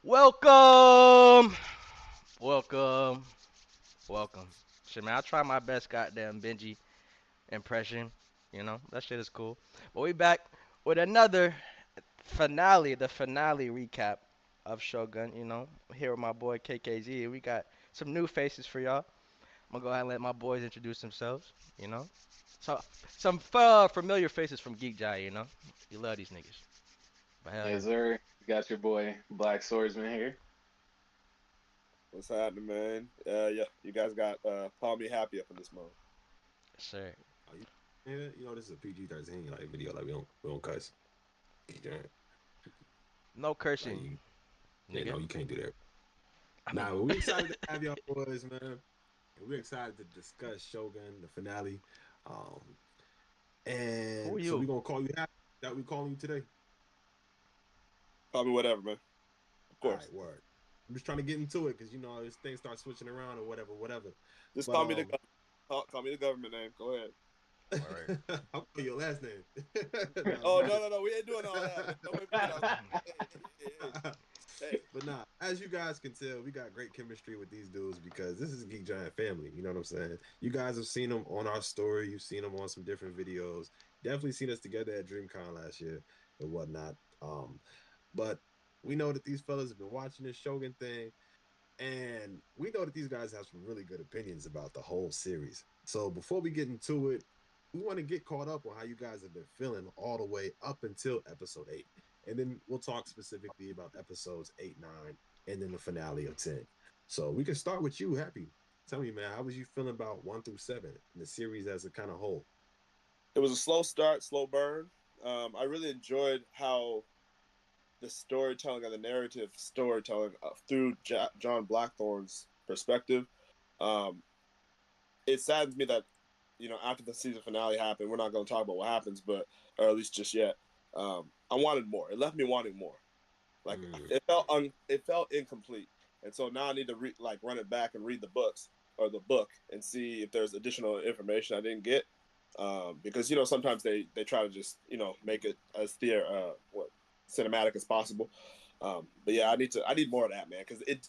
Welcome, welcome, welcome. Shit, man, I try my best goddamn Benji impression. That shit is cool. But we back with another finale, the finale recap of Shogun. Here with my boy KKZ. We got some new faces for y'all. I'm gonna go ahead and let my boys introduce themselves. You know, so some familiar faces from Geek Jai. You love these niggas. But hell yeah. Yes, sir. You got your boy Black Swordsman here. What's happening, man? Yeah, you guys got Palm Me Happy up in this mode. Yes, sir. Oh, this is a PG-13 like video. Like we don't cuss. Yeah, No like cursing, no, nigga. you can't do that. I Nah, mean, but we excited to have y'all boys, man. And we're excited to discuss Shogun, the finale. Um, who and are so we're you? gonna call you happy. That we calling you today. Call me whatever, man. Of All course. right, word. I'm just trying to get into it because this thing starts switching around or whatever. Just But call me the call me the government name. Go ahead. Word. I'll call your last name. Nah, Oh we no, just no, no, we ain't doing all that, man. Don't make me get out. Hey, hey, hey, hey. But nah, as you guys can tell, we got great chemistry with these dudes because this is a Geek Giant family. You know what I'm saying? You guys have seen them on our story. You've seen them on some different videos. Definitely seen us together at DreamCon last year and whatnot. But we know that these fellas have been watching this Shogun thing, and we know that these guys have some really good opinions about the whole series. So before we get into it, we want to get caught up on how you guys have been feeling all the way up until episode 8. And then we'll talk specifically about episodes 8, 9, and then the finale of 10. So we can start with you, Happy. Tell me, man, how was you feeling about 1 through 7 and the series as a kind of whole? It was a slow start, slow burn. I really enjoyed how the storytelling and the narrative storytelling through John Blackthorne's perspective. Um, it saddens me that after the season finale happened, we're not going to talk about what happens, but or at least just yet. I wanted more. It left me wanting more. Like Mm. it felt incomplete, and so now I need to run it back and read the books or the book and see if there's additional information I didn't get. Because sometimes they try to just make it as cinematic as possible. But yeah, I need more of that, man, because it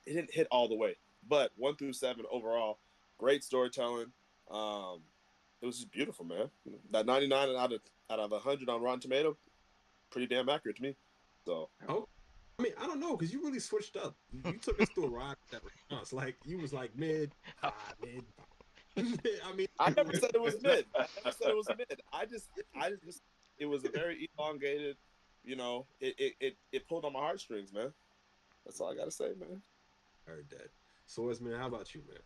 didn't hit all the way. But 1 through 7 overall, great storytelling. Um, it was just beautiful, man. That 99 out of 100 on Rotten Tomato, pretty damn accurate to me. So Oh, I mean, I don't know because you really switched up. You took us through a ride with that response. Like you was like mid, five, mid. I mean, I never said it was mid. I never said it was mid. I just it was a very elongated, it pulled on my heartstrings, man. That's all I gotta say, man. heard that. Swordsman, how about you, man?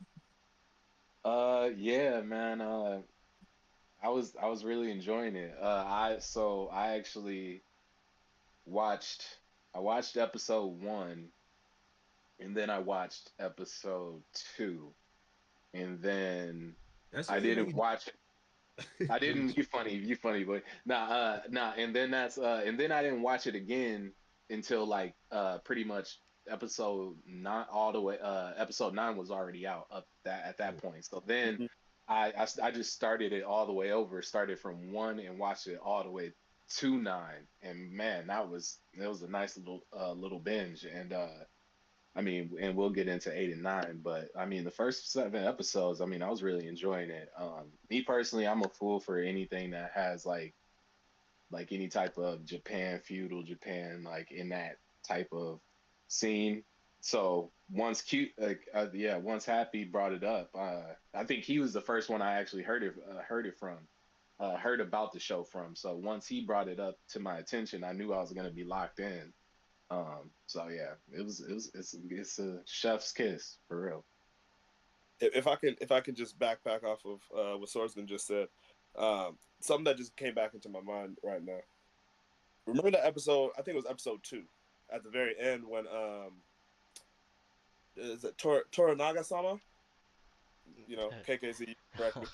Yeah, man. I was really enjoying it. I actually watched I watched episode 1, and then I watched episode 2, and then That's I usually what didn't you watch do. I Go ahead. didn't. You funny boy. And then I didn't watch it again until like pretty much episode 9 all the way. Episode 9 was already out up that at that point. So then Mhm. I just started it all the way over. Started from 1 and watched it all the way to 9. And man, it was a nice little binge. And I mean, and we'll get into 8 and 9, but I mean, the first 7 episodes, I mean, I was really enjoying it. Me personally, I'm a fool for anything that has like any type of Japan, feudal Japan, like in that type of scene. So once Happy brought it up, I think he was the first one I actually heard it from, heard about the show from. So once he brought it up to my attention, I knew I was gonna be locked in. So yeah, it's a chef's kiss for real. If I can just backpack off of what Swordsman just said, something that just came back into my mind right now. Remember that episode? I think it was episode 2, at the very end when is it Toranaga-sama? KKZ, correct me.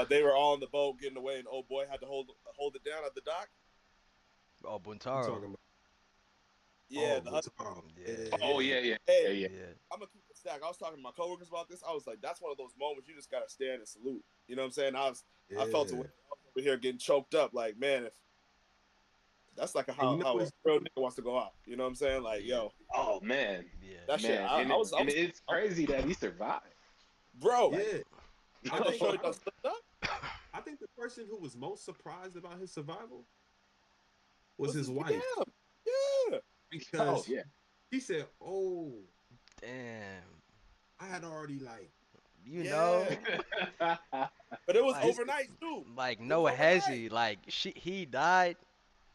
They were all on the boat getting away, and old boy had to hold it down at the dock. Oh, You Buntaro. talking about? Yeah, Oh, the Butaro. Yeah, Yeah, Oh yeah. yeah, yeah, hey, yeah, yeah. yeah. I'm gonna keep it stack. I was talking to my coworkers about this. I was like, that's one of those moments you just gotta stand and salute. You know what I'm saying? I felt Yeah. away. I was over here getting choked up. Like, man, if That's like And you how know a it's real nigga wants to go out. You know what I'm saying? Like, Yeah, yo, Oh man, yeah. that shit. man, I and was, it's crazy that he survived. bro. Like, yeah. I And that think shorty done slipped up. I think the person who was most surprised about his survival was Was his his wife damn? Yeah. oh because yeah, he said, "Oh, Damn. I had already like You Yeah. know, But it was like this." overnight too. like It was no overnight. hezzy. Like he died.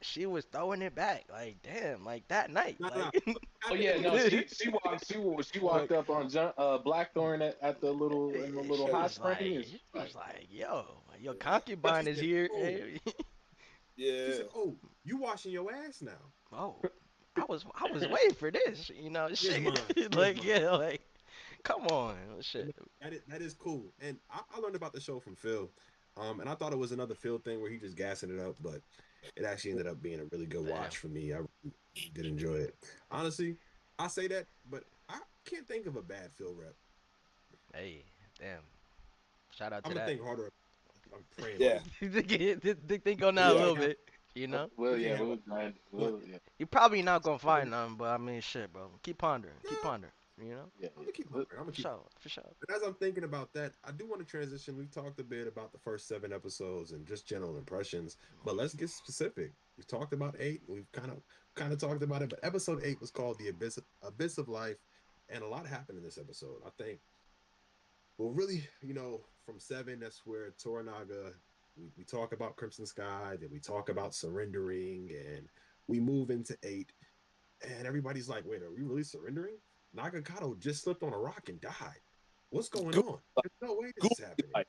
She was throwing it back. Like damn. Like that night. No, no, no. Like What oh happened yeah, no, was she like walked up on Blackthorn at the little in the little she hot was spring. like And she's she was like, like yo, your she concubine is said, here. "Oh," she Yeah. said, "Oh, you washing your ass now? Oh, I was waiting for this. You know, Here's shit. mine. Here's Like mine." yeah, like come on, shit. That is cool. And I learned about the show from Phil. And I thought it was another Phil thing where he just gassing it up, but it actually ended up being a really good Damn. watch for me. I really did enjoy it. Honestly, I say that, but I can't think of a bad Phil rep. Hey, damn. Shout out I'm to gonna that. think harder. I'm praying Yeah. harder. Think on that a We Yeah. little can't have bit. You know, well, we can't yeah, have we'll grind, but yeah, you probably not gonna find none, but I mean, shit, bro. Keep pondering. no, Keep pondering. You know, yeah, I'm gonna keep yeah. harder. I'm gonna for keep. sure, for sure. But as I'm thinking about that, I do want to transition. We've talked a bit about the first 7 episodes and just general impressions, but let's get specific. We've talked about eight. We've kind of talked about it, but episode 8 was called the Abyss of Life, and a lot happened in this episode. I think. Well, really, from 7, that's where Toranaga. We talk about Crimson Sky, then we talk about surrendering, and we move into 8, and everybody's like, "Wait, are we really surrendering?" Nagakato just slipped on a rock and died. What's going Goofy, on? There's no way this is goofy happening. like.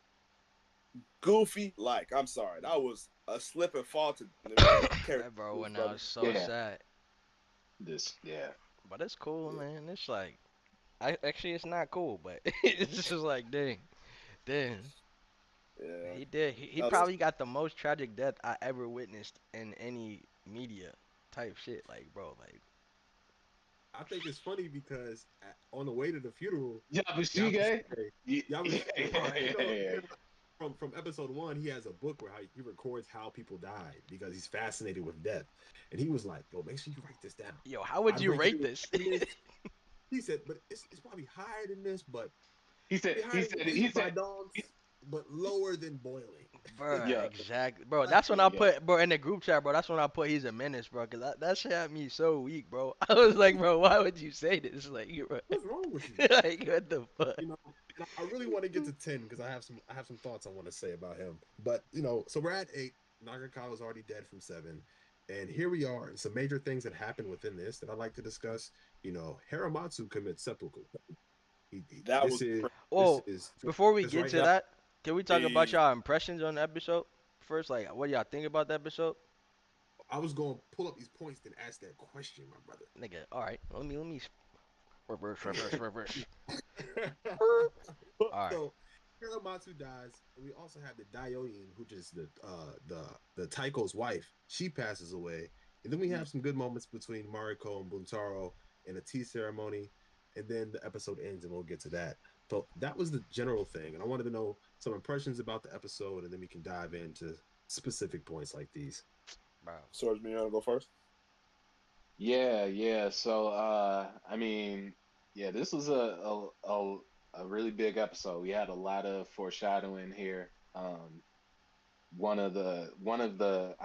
Goofy like. I'm sorry. That was a slip and fall to carry That bro his went brother. out so Yeah, sad, yeah. but it's cool, Yeah. man. It's like, actually it's not cool, but it's just like, dang, dang. Yeah. He did. He That was, probably got the most tragic death I ever witnessed in any media type shit. Like, bro, like, I think it's funny because on the way to the funeral, Yabushige. Yamashita, Yeah, yeah, bro, yeah, yeah. from episode 1, he has a book where he records how people died because he's fascinated with death, and he was like, "Yo, make sure you write this down. yo, how would I you break it rate this? in this." He said, "But it's probably higher than this, but He said, probably higher than he eaten by said, dogs, but lower than boiling." Bruh, yeah, exactly, bro. Like, That's when I yeah. put, bro, in the group chat, bro. That's when I put he's a menace, bro. Cause that shit had me so weak, bro. I was like, bro, why would you say this? Like, bro, what's wrong with you? like, what the fuck? you know and I really want to get to 10 because I have some thoughts I want to say about him, but so we're at 8. Nagakawa is already dead from 7, and here we are, and some major things that happen within this that I'd like to discuss. Hiramatsu commits seppuku. that This was is this Oh, is before we because get right to now that, can we talk about crazy. y'all impressions on the episode first? Like, what y'all think about the episode, I was going to pull up these points and ask that question, my brother. nigga? All right, let me reverse, reverse, reverse. All right, So Hiramatsu dies, and we also have the Daioin, which is the Taiko's wife. She passes away, and then we have some good moments between Mariko and Buntaro and a tea ceremony, and then the episode ends, and we'll get to that. So that was the general thing, and I wanted to know some impressions about the episode, and then we can dive into specific points like these. bro. Swords, me, you want to go first? Yeah, yeah. So, I mean, yeah, this was a really big episode. We had a lot of foreshadowing here. I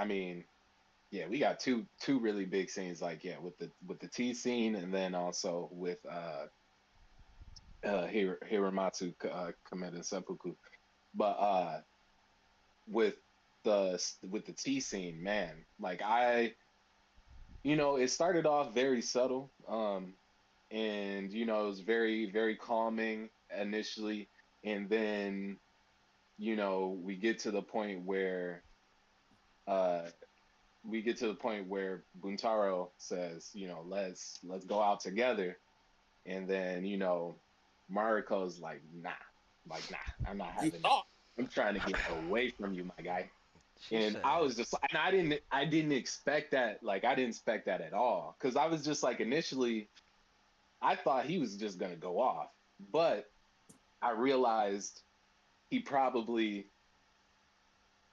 mean, yeah, we got two really big scenes, like yeah, with the tea scene, and then also with Hiramatsu committing seppuku. But with with the tea scene, man, like it started off very subtle. And it was very very calming initially, and then we get to the point where uh Buntaro says, let's go out together, and then Mariko's like nah, I'm not You having it. thought. I'm trying to get away from you, my guy. She And I said, was just, and I didn't expect that. Like, I didn't expect that at all. Cause I was just like, initially, I thought he was just gonna go off, but I realized he probably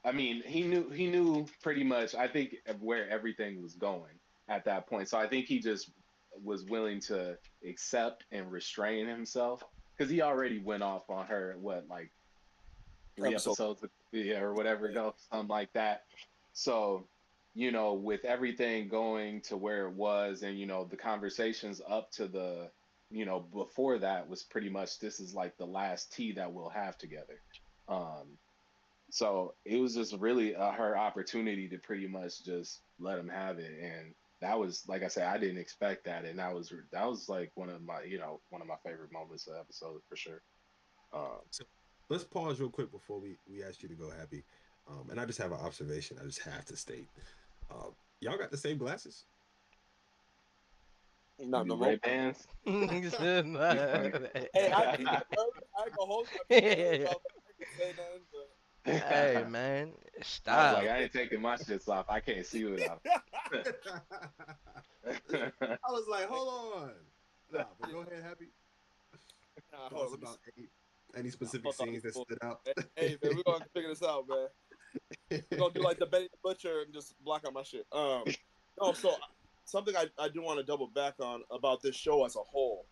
I mean, he knew pretty much, I think, of where everything was going at that point. So I think he just was willing to accept and restrain himself because he already went off on her, what, like three Episode. episodes, yeah, or whatever it goes, something like that. So, with everything going to where it was, and the conversations up to before that was pretty much, this is like the last tea that we'll have together. Um, so it was just really her opportunity to pretty much just let him have it, and that was, like I said, I didn't expect that, and that was like one of my favorite moments of the episode for sure. Um, So let's pause real quick before we ask you to go, Happy. And I just have an observation. I just have to state. Uh, y'all got the same glasses? you Not be no more. Ray Bans. He said You funny. Hey, I be nervous. I ain't gonna hold you. I be nervous. I was like, I ain't gonna say nothing, Hey man, I was like, stop. I ain't taking my shits off. I can't see without but. I was like, hold on. Nah, but go ahead, Happy. Nah, Tell hold on, us let me about see. any Nah, specific fuck all these scenes that fools. stood out. Hey, man, we're gonna figure this out, man. We're gonna do like the Benny the Butcher and just block out my shit. No, so something I do want to double back on about this show as a whole,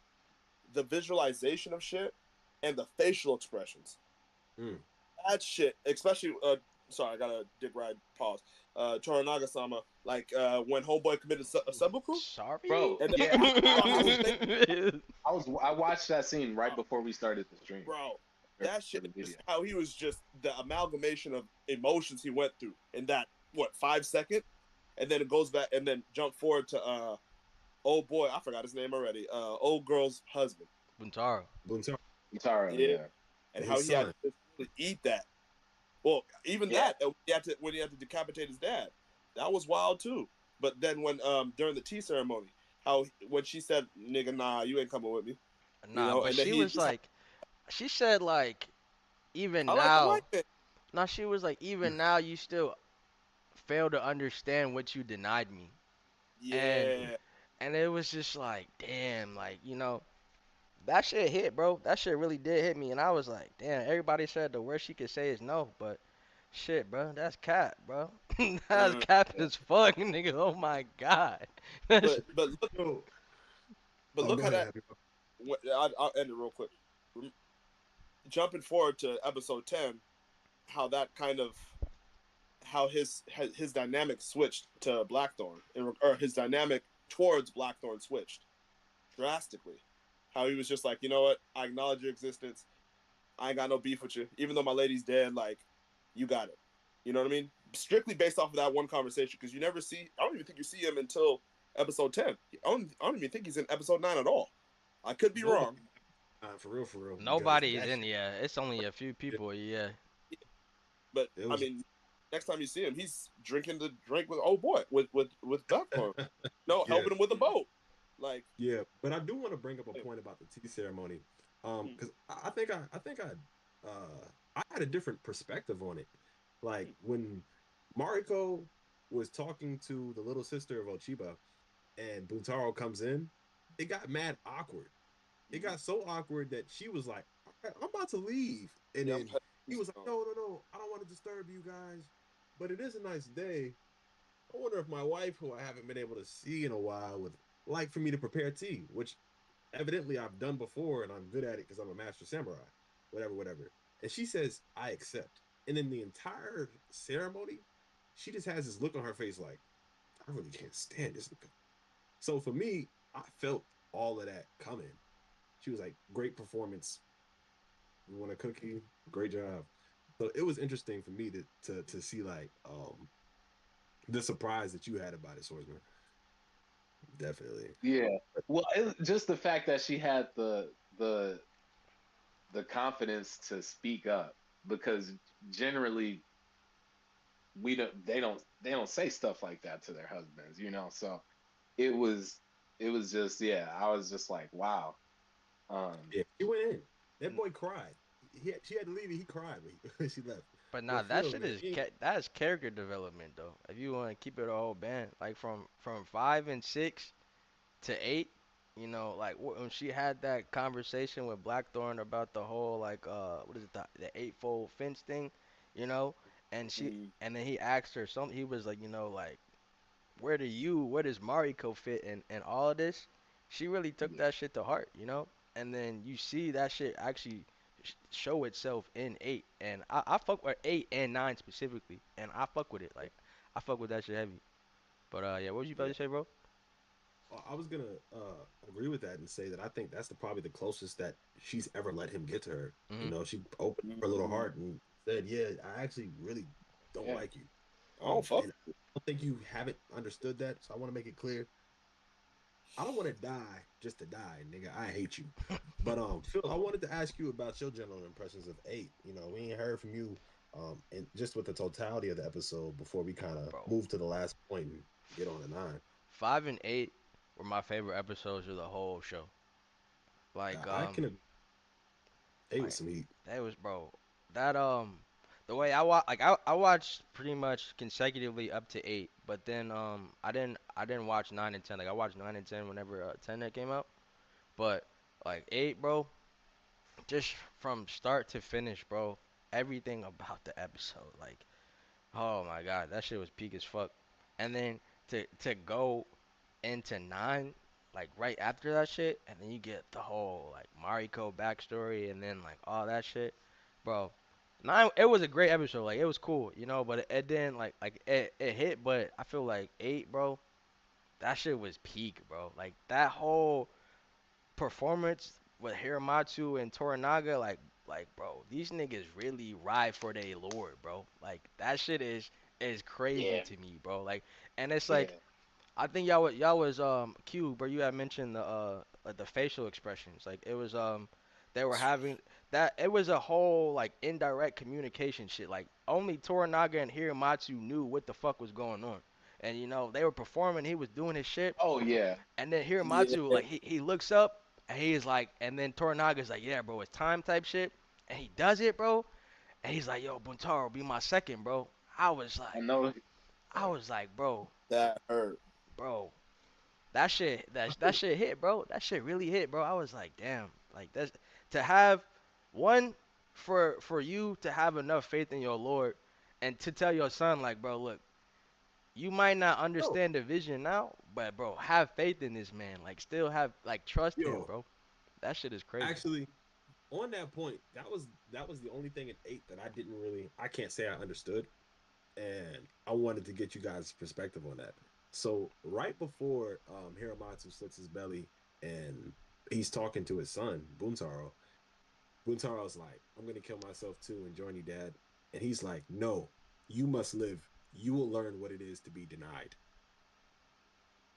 the visualization of shit and the facial expressions. Mm. That shit, especially sorry, I gotta dick ride pause. Toranaga-sama, like when Homeboy committed seppuku, Sorry. bro. and then Yeah, his face, I watched that scene right bro, before we started the stream bro, or that for shit, the just video. how he was just the amalgamation of emotions he went through in that what 5 second, and then it goes back and then jump forward to old boy, I forgot his name already, old girl's husband, Buntaro. Boontar Taro, yeah, yeah. and and how his he had son. to just really eat that. Well, even Yeah, that when he had to decapitate his dad, that was wild too. But then when during the tea ceremony, how when she said, "Nigga, nah, you ain't coming with me," Nah, but and then she he was just, like, she said like, I even like the now, white man. nah, she was like, even now you still fail to understand what you denied me, and Yeah, and it was just like, damn, like that shit hit, bro. That shit really did hit me, and I was like, damn. Everybody said the worst she could say is no, but shit, bro, that's cap, bro. That's uh, cap as fuck, nigga. Oh my god. That's but look, Yo, but oh, look go how ahead, that. Happy. I'll end it real quick. Jumping forward to episode 10, how that kind of how his dynamic switched to Blackthorn, or his dynamic towards Blackthorn switched drastically. How he was just like, you know what? I acknowledge your existence. I ain't got no beef with you. Even though my lady's dead, like, you got it. You know what I mean? Strictly based off of that one conversation, because you never see, I don't even think you see him until episode 10. I don't even think he's in episode 9 at all. I could be Nobody, wrong, for real, because nobody is that in. shit, Yeah, it's only a few people. Yeah, but it I was. mean, next time you see him, he's drinking the drink with oh boy, with Blackthorn. No, Yeah, helping him with the boat. Like, yeah. But I do want to bring up a point about the tea ceremony, because I had a different perspective on it. Like when Mariko was talking to the little sister of Ochiba, and Buntaro comes in, it got mad awkward. It got so awkward that she was like, "All right, I'm about to leave," and yeah, I'm then he was like, "No, no, no, I don't want to disturb you guys, but it is a nice day. I wonder if my wife, who I haven't been able to see in a while, would like for me to prepare tea, which evidently I've done before and I'm good at it because I'm a master samurai, whatever, whatever." And she says, "I accept." And then the entire ceremony, she just has this look on her face like, I really can't stand this. So for me, I felt all of that coming. She was like, "Great performance. We want a cookie. Great job." So it was interesting for me to see like the surprise that you had about it, Swordsman. Definitely. yeah. Well, just the fact that she had the confidence to speak up, because generally they don't say stuff like that to their husbands. So it was it was just, yeah, I was just like, wow. Um, Yeah, he went in. That boy cried. She had to leave. He cried when she left. but nah, But for that real, shit man. is that is character development though. If you want to keep it all band, like from 5 and 6 to 8, like when she had that conversation with Blackthorn about the whole like what is it, the eightfold fence thing, you know, and she Mm, and then he asked her something. He was like, like where does Mariko fit in all of this? She really took Yeah. that shit to heart, And then you see that shit actually show itself in 8, and I fuck with 8 and 9 specifically, and I fuck with it. Like I fuck with that shit heavy. But yeah, what was you about yeah. to say, bro? I was gonna agree with that and say that I think that's probably the closest that she's ever let him get to her. You Mhm. know, she opened her little Mm, heart and said, "Yeah, I actually really don't yeah. like you." I don't fuck. And I don't think you haven't understood that. So I want to make it clear. I don't want to die just to die, nigga. I hate you. But Phil, I wanted to ask you about your general impressions of 8. You know, we ain't heard from you, and just with the totality of the episode before we kind of Bro, move to the last point and get on to 9. 5 and 8 were my favorite episodes of the whole show. Like I can 8 with like some heat. that was, bro. That the way I watched pretty much consecutively up to 8, but then I didn't watch 9 and 10. Like I watched 9 and 10 whenever 10 that came out. But like 8, bro, just from start to finish, bro, everything about the episode, like, oh my god, that shit was peak as fuck. And then to go into 9, like right after that shit, and then you get the whole like Mariko backstory, and then like all that shit, bro. 9, it was a great episode, like it was cool, but it didn't it hit, but I feel like 8, bro, that shit was peak, bro. Like that whole performance with Hiramatsu and Toranaga, like bro, these niggas really ride for their lord, bro. Like that shit is crazy Yeah. to me, bro. Like, and it's like Yeah. I think y'all was Q, bro. You had mentioned the like the facial expressions. Like it was they were having that. It was a whole like indirect communication shit. Like only Toranaga and Hiramatsu knew what the fuck was going on. And they were performing. He was doing his shit. Oh yeah. And then Yeah. Hiramatsu, like he looks up and he's like, and then Toranaga's like, yeah, bro, it's time type shit. And he does it, bro. And he's like, yo, Buntaro, be my second, bro. I was I like, know. I was like, That hurt. bro, that shit hit, bro. That shit really hit, bro. I was like, damn, like that's to have one for you to have enough faith in your Lord and to tell your son, like, bro, look, you might not Yo, understand the vision now, but bro, have faith in this man. Like, still have like trust him, yo, bro. That shit is crazy. actually, on that point, that was the only thing in 8 that I can't say I understood, and I wanted to get you guys' perspective on that. So right before Hiramatsu slits his belly and he's talking to his son Buntaro, Buntaro's like, "I'm gonna kill myself too and join you, Dad," and he's like, "No, you must live. You will learn what it is to be denied."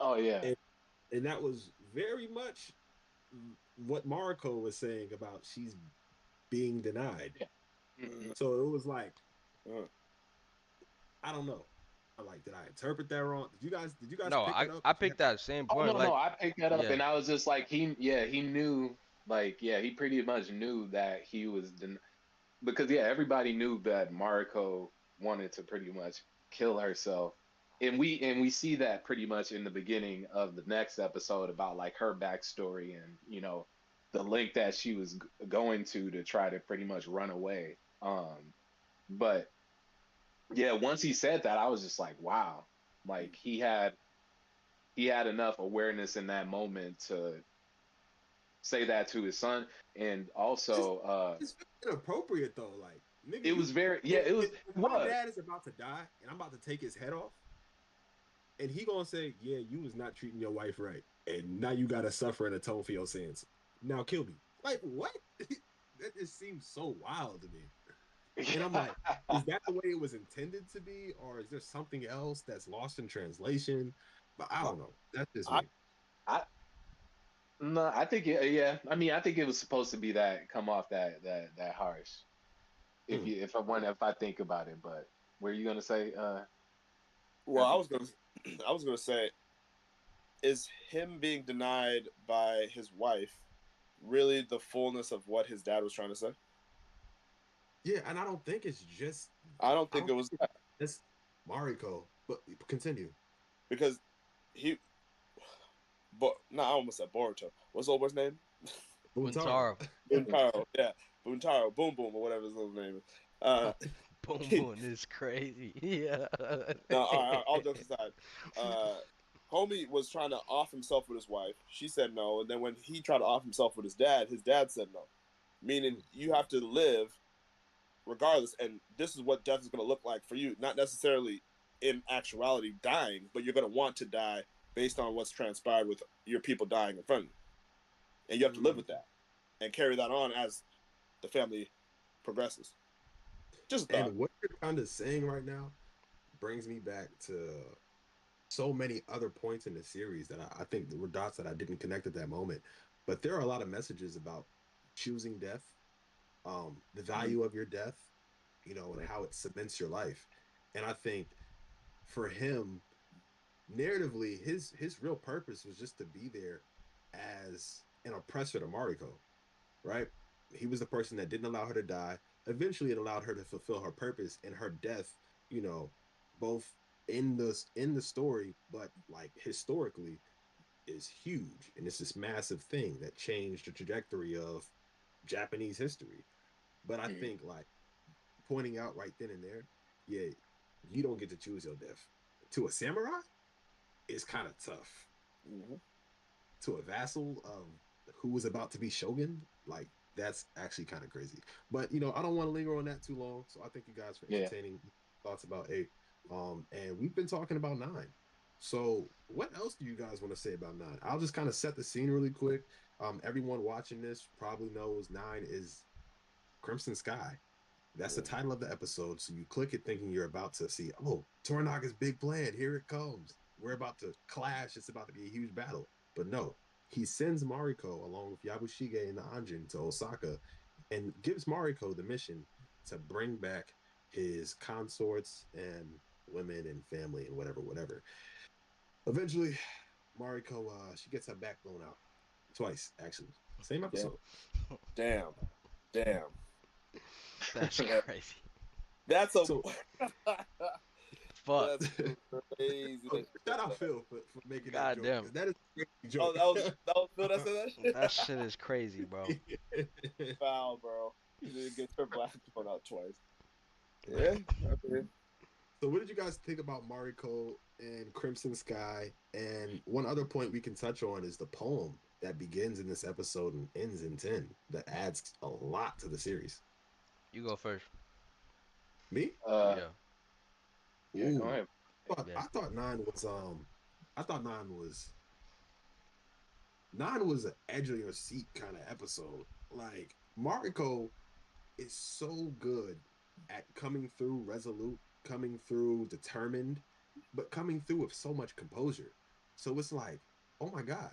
Oh yeah. And and that was very much what Mariko was saying about she's being denied. Yeah. Mm, Mhm. So it was like, uh, I don't know. Like, did I interpret that wrong? Did you guys No, pick I that up? I Did you picked that same Oh point. no, Like, no, I picked that up yeah, and I was just like he knew like yeah, he pretty much knew that he was because yeah, everybody knew that Mariko wanted to pretty much kill herself. And we see that pretty much in the beginning of the next episode about like her backstory and the link that she was going to try to pretty much run away. But yeah, once he said that, I was just like, wow, like he had enough awareness in that moment to say that to his son, and just also it's inappropriate though. Like, nigga, it you was very yeah, if, it was if, it if my was. dad is about to die and I'm about to take his head off, and he gonna say, "Yeah, you was not treating your wife right, and now you gotta suffer and atone for your sins. Now kill me." Like, what? That just seems so wild to me. And I'm like, is that the way it was intended to be, or is there something else that's lost in translation? But I no, don't know. That's just I me. I no, I think yeah. I mean, I think it was supposed to be that come off that harsh. Hmm. If I think about it, but were you gonna say well, happy? I was gonna say, is him being denied by his wife really the fullness of what his dad was trying to say? Yeah, and I don't think it's just. I don't I think don't it was think that it's Mariko. But continue. because he, but no, I almost said Boruto. What's the old boy's name? Buntaro. Buntaro. Buntaro. Yeah, Buntaro. Boom Boom or whatever his little name is. Uh, Boom boom is crazy. Yeah. No, all jokes aside, uh, homie was trying to off himself with his wife. She said no, and then when he tried to off himself with his dad said no, meaning you have to live regardless. And this is what death is going to look like for you, not necessarily in actuality dying, but you're going to want to die based on what's transpired with your people dying in front of you, and you have to live with that and carry that on as the family progresses. Just a thought. And what you're kind of saying right now brings me back to so many other points in the series that I think were dots that I didn't connect at that moment. But there are a lot of messages about choosing death, the value of your death, and how it cements your life. And I think for him, narratively, his real purpose was just to be there as an oppressor to Mariko, right? He was the person that didn't allow her to die. Eventually, it allowed her to fulfill her purpose, and her death, you know, both in the story, but like historically, is huge, and it's this massive thing that changed the trajectory of Japanese history. But I think like pointing out right then and there, yeah, you don't get to choose your death. To a samurai, it's kind of tough. Mm-hmm. To a vassal of who was about to be shogun, like that's actually kind of crazy. But I don't want to linger on that too long. So I thank you guys for Yeah. entertaining thoughts about eight. And we've been talking about nine. So what else do you guys want to say about nine? I'll just kind of set the scene really quick. Everyone watching this probably knows nine is Crimson Sky. That's the title of the episode. So you click it thinking you're about to see, oh, Toranaga's big plan. Here it comes. We're about to clash. It's about to be a huge battle. But no, he sends Mariko along with Yabushige and the Anjin to Osaka and gives Mariko the mission to bring back his consorts and women and family and whatever. Eventually, Mariko, she gets her back blown out. Twice, actually. Same Damn, episode. damn, damn. That's That- crazy. That's a So Fuck. that's crazy. shout out Phil for making that God joke damn. because that is a great Oh, joke. that was Phil that said that shit. That shit is crazy, bro. Foul, bro. You didn't get your black thrown out twice. Yeah, okay. So, what did you guys think about Mariko and Crimson Sky? And one other point we can touch on is the poem that begins in this episode and ends in 10 that adds a lot to the series. You go first. Me? Uh, Yeah. yeah, go Ooh. ahead. Yeah. I thought I thought nine was an edge of your seat kind of episode. Like Mariko is so good at coming through resolute, coming through determined, but coming through with so much composure. So it's like, oh my God,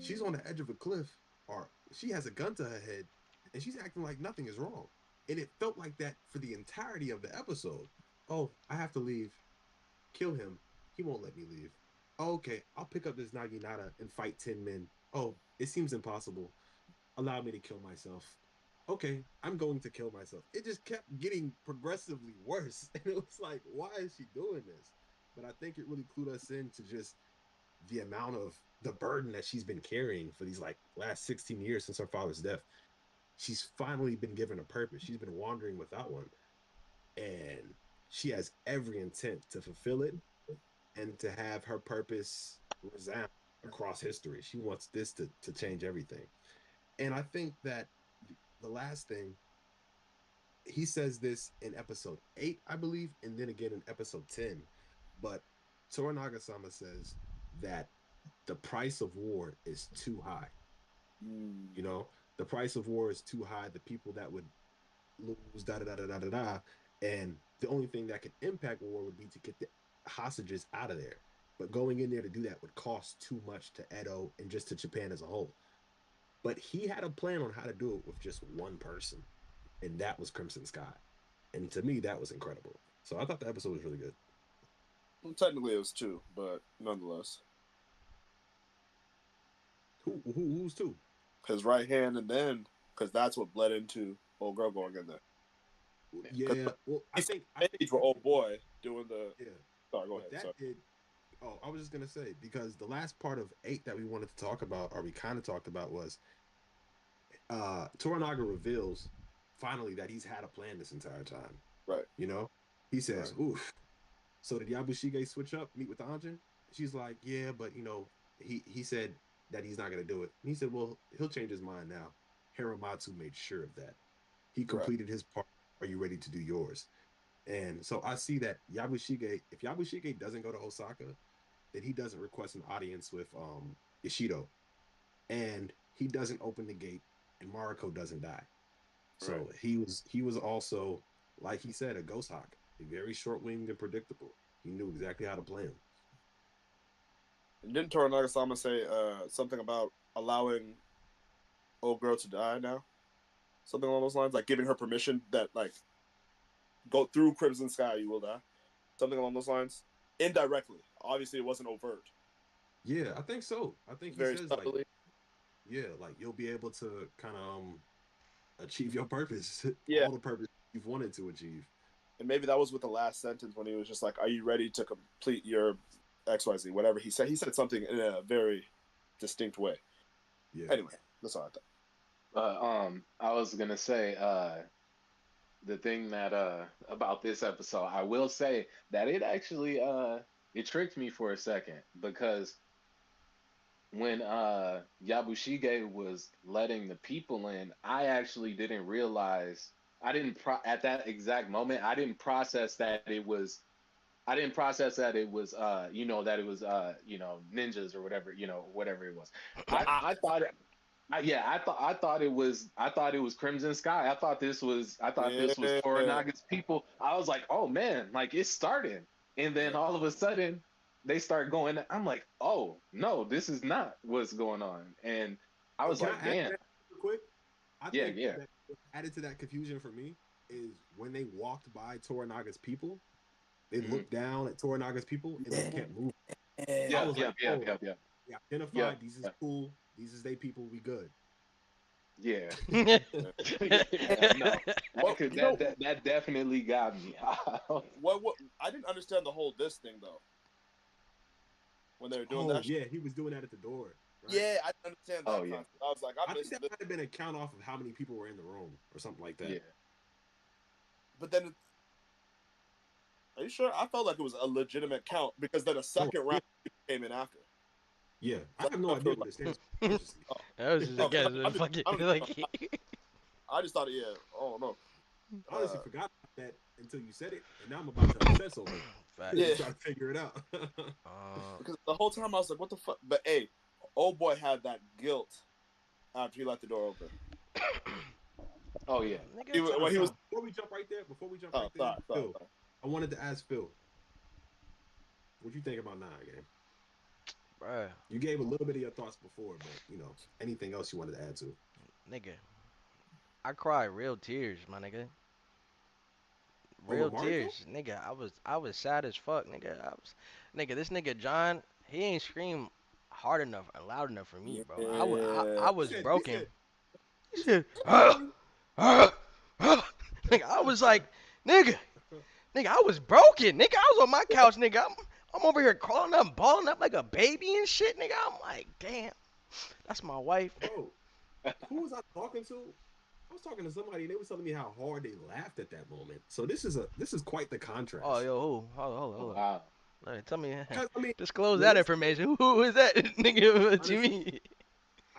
she's on the edge of a cliff, or she has a gun to her head, and she's acting like nothing is wrong. And it felt like that for the entirety of the episode. Oh, I have to leave. Kill him. He won't let me leave. Oh, okay, I'll pick up this Naginata and fight 10 men. Oh, it seems impossible. Allow me to kill myself. Okay, I'm going to kill myself. It just kept getting progressively worse. And it was like, why is she doing this? But I think it really clued us into just the amount of the burden that she's been carrying for these like last 16 years since her father's death. She's finally been given a purpose. She's been wandering without one. And she has every intent to fulfill it and to have her purpose resound across history. She wants this to change everything. And I think that the last thing, he says this in episode 8, I believe, and then again in episode 10. But Toranaga sama says that the price of war is too high. Mm. You know, the price of war is too high. The people that would lose, da da da da da da da. And the only thing that could impact war would be to get the hostages out of there. But going in there to do that would cost too much to Edo and just to Japan as a whole. But he had a plan on how to do it with just one person, and that was Crimson Sky. And to me, that was incredible. So I thought the episode was really good. Well, technically, it was two, but nonetheless, Who's two? his right hand, and then because that's what bled into old girl going in there. Yeah, well, I He's think stage for old boy doing the. yeah. Sorry, go What ahead. that Sorry. did. Oh, I was just gonna say because the last part of 8 that we wanted to talk about, or we kind of talked about, was Toranaga reveals finally that he's had a plan this entire time. Right. You know, he says, Right. "Oof." So did Yabushige switch up, meet with the Anjin? She's like, "Yeah, but he said that he's not gonna do it." And he said, "Well, he'll change his mind now." Hiramatsu made sure of that. He Right. completed his part. Are you ready to do yours? And so I see that Yabushige, if Yabushige doesn't go to Osaka, then he doesn't request an audience with Ishido, and he doesn't open the gate, and Mariko doesn't die. Right. So he was also, like he said, a ghost hawk, very short winged and predictable. He knew exactly how to play him. And didn't Toranaga-sama say something about allowing old girl to die now? Something along those lines, like giving her permission that like go through Crimson Sky, you will die. Something along those lines, indirectly. Obviously, it wasn't overt. Yeah, I think so. I think he Very says like, subtly. yeah, like you'll be able to kind of achieve your purpose, Yeah, all the purpose you've wanted to achieve. and maybe that was with the last sentence when he was just like, "Are you ready to complete your XYZ?" Whatever he said. He said something in a very distinct way. Yeah. Anyway, that's all I thought. I was gonna say, the thing that about this episode, I will say that it actually it tricked me for a second because when Yabushige was letting the people in, I actually didn't realize I didn't at that exact moment I didn't process that it was I didn't process that it was that it was ninjas or whatever, whatever it was. I thought yeah, I thought it was Crimson Sky. I thought this was Yeah, Toranaga's people. I was like, oh man, like it's starting. And then yeah. all of a sudden they start going. I'm like, oh no, this is not what's going on. And I Hey, was can I like, add to damn, that real quick? I yeah, think yeah. that what added to that confusion for me is when they walked by Toranaga's people, they Hmm. looked down at Toranaga's people and they kept moving. I Yep, was like, yep, yep, oh, yep, yep, they yep, identified. These is yep. cool. These is they people. We good. Yeah. Yeah. Yeah, no. Well, That definitely got me. what? I didn't understand the whole this thing though when they were doing Oh that. yeah, he was doing that at the door, right? Yeah, I didn't understand Oh that yeah. concept. I was like, I I think missed that this. might have been a count off of how many people were in the room or something like that. Yeah. But then, are you sure? I felt like it was a legitimate count because then a Oh second yeah, round came in after. yeah. I So have no I idea feel what like, it stands for That consciously. oh, was just a okay, guess. Fuck it. I'm just, Like, I just thought, yeah, oh no, I honestly forgot about that until you said it, and now I'm about to obsess over it facts. yeah, and try to figure it out. because the whole time I was like, what the fuck? But hey, old boy had that guilt after he let the door open. Oh yeah. He Nigga, when he was, Before we jump oh, right there, Phil, sorry. I wanted to ask Phil, what you think about Nine Game? bruh, You gave a little bit of your thoughts before, but anything else you wanted to add to? nigga, I cried real tears, my nigga. Over Real Mariko? tears, nigga. I was sad as fuck, nigga. Nigga, this nigga John, he ain't scream hard enough and loud enough for me, bro. I Yeah, was He broken. said, He he said, said, nigga, I was like, nigga, nigga, I was broken, nigga. I was on my couch, nigga. I'm over here crawling up, balling up like a baby and shit, nigga. I'm like, damn, that's my wife. bro, who was I talking to? I was talking to somebody and they was telling me how hard they laughed at that moment. So this is quite the Oh, contrast. yo, who? Hold on. Wow. All right, tell me, Because I mean, disclose that realistically, information. Who is that, nigga? What you honestly, mean?